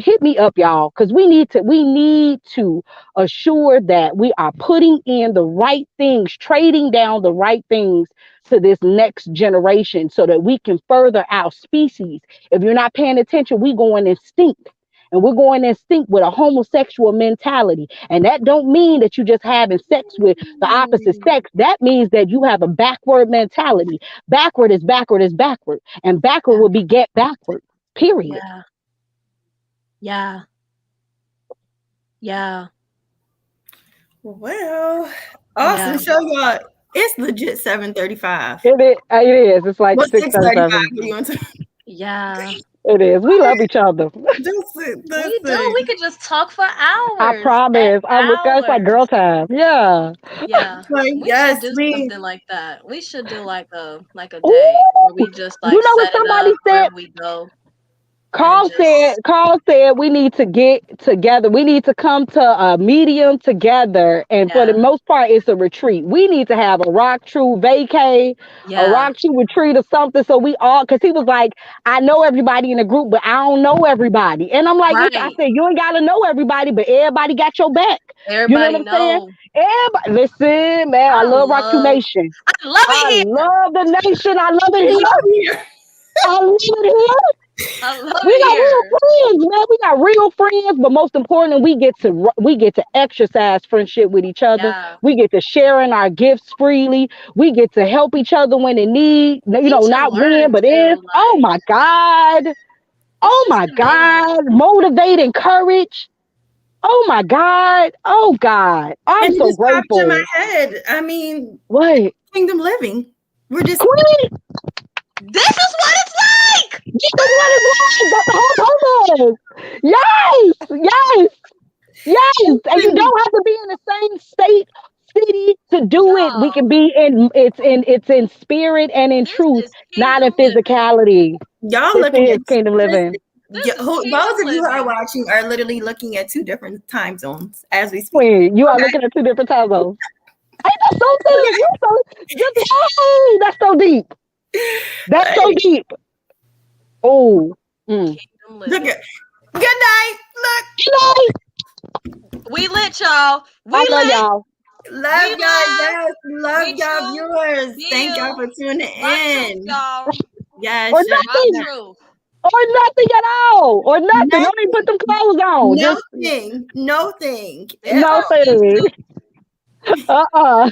Hit me up, y'all, because we need to assure that we are putting in the right things, trading down the right things to this next generation so that we can further our species. If you're not paying attention, we going extinct. And we're going instinct with a homosexual mentality. And that don't mean that you just having sex with the opposite sex. That means that you have a backward mentality. Backward is backward is backward. And backward Yeah. will be get backward. Period. Yeah. Yeah. Yeah. well, Yeah. awesome show, y'all. It's legit 7:35. It is. It's like What's 6:35 6:37. for you? Yeah. It is. We love each other. We do. Listen. We could just talk for I hours and promise. It's like girl hours. time. Yeah. Yeah. Like, We should yes, do me. something like that. We should do like a day where Ooh. we just You like know what set it somebody up said? wherever we go and Carl said, just Carl said we need to get together. We need to come to a medium together. And for the yeah. most part, it's a retreat. We need to have a rock true vacay, a Yeah. rock true retreat or something. So we all, because he was like, I know everybody in the group, but I don't know everybody. And I'm like, listen, I Right. said, you ain't got to know everybody, but everybody got your back. You know what Everybody I'm saying? know. Everybody, listen, man, I I love Rock True love Nation. I love I it here. love the nation. I love it We here. love you. I love it here. I love We it got real here. friends, man. We got real friends, but most importantly, we get to exercise friendship with each other. Yeah. We get to sharing our gifts freely. We get to help each other when in need. Teach and Not learn win, but if. too. Oh Like, my God. it's Oh just my God. amazing. Motivate, encourage. Oh my God. Oh God. I'm And it so just popped in my grateful. head. I mean, What? kingdom living. We're just Queen, This is what it's like. this is what it's like. That's the whole purpose. Yes. Yes. Yes, and you don't have to be in the same state, city to do it. We Y'all, can be in it's in spirit and in this truth, is not in kingdom living. physicality. y'all This looking is at kingdom listen, living. This is those kingdom of you who are living. watching are literally looking at two different time zones as we speak. Wait, you are Okay. looking at two different time zones. Hey, that's so deep. You so just hey, that's so deep. That's so Like, deep. Oh, Kingdom look living. at good night. Look, you know, We lit, y'all. I We love lit. y'all. love We y'all. live. Yes, love We y'all true. viewers. Be Thank y'all you. for tuning Rock truth, in. y'all. Yes, Or yes, Rock nothing. yes. truth. Or nothing at all. Or nothing. Don't even put Nothing. them clothes on. No Just thing. No thing This at no one all. piece thing. suit. Uh-uh.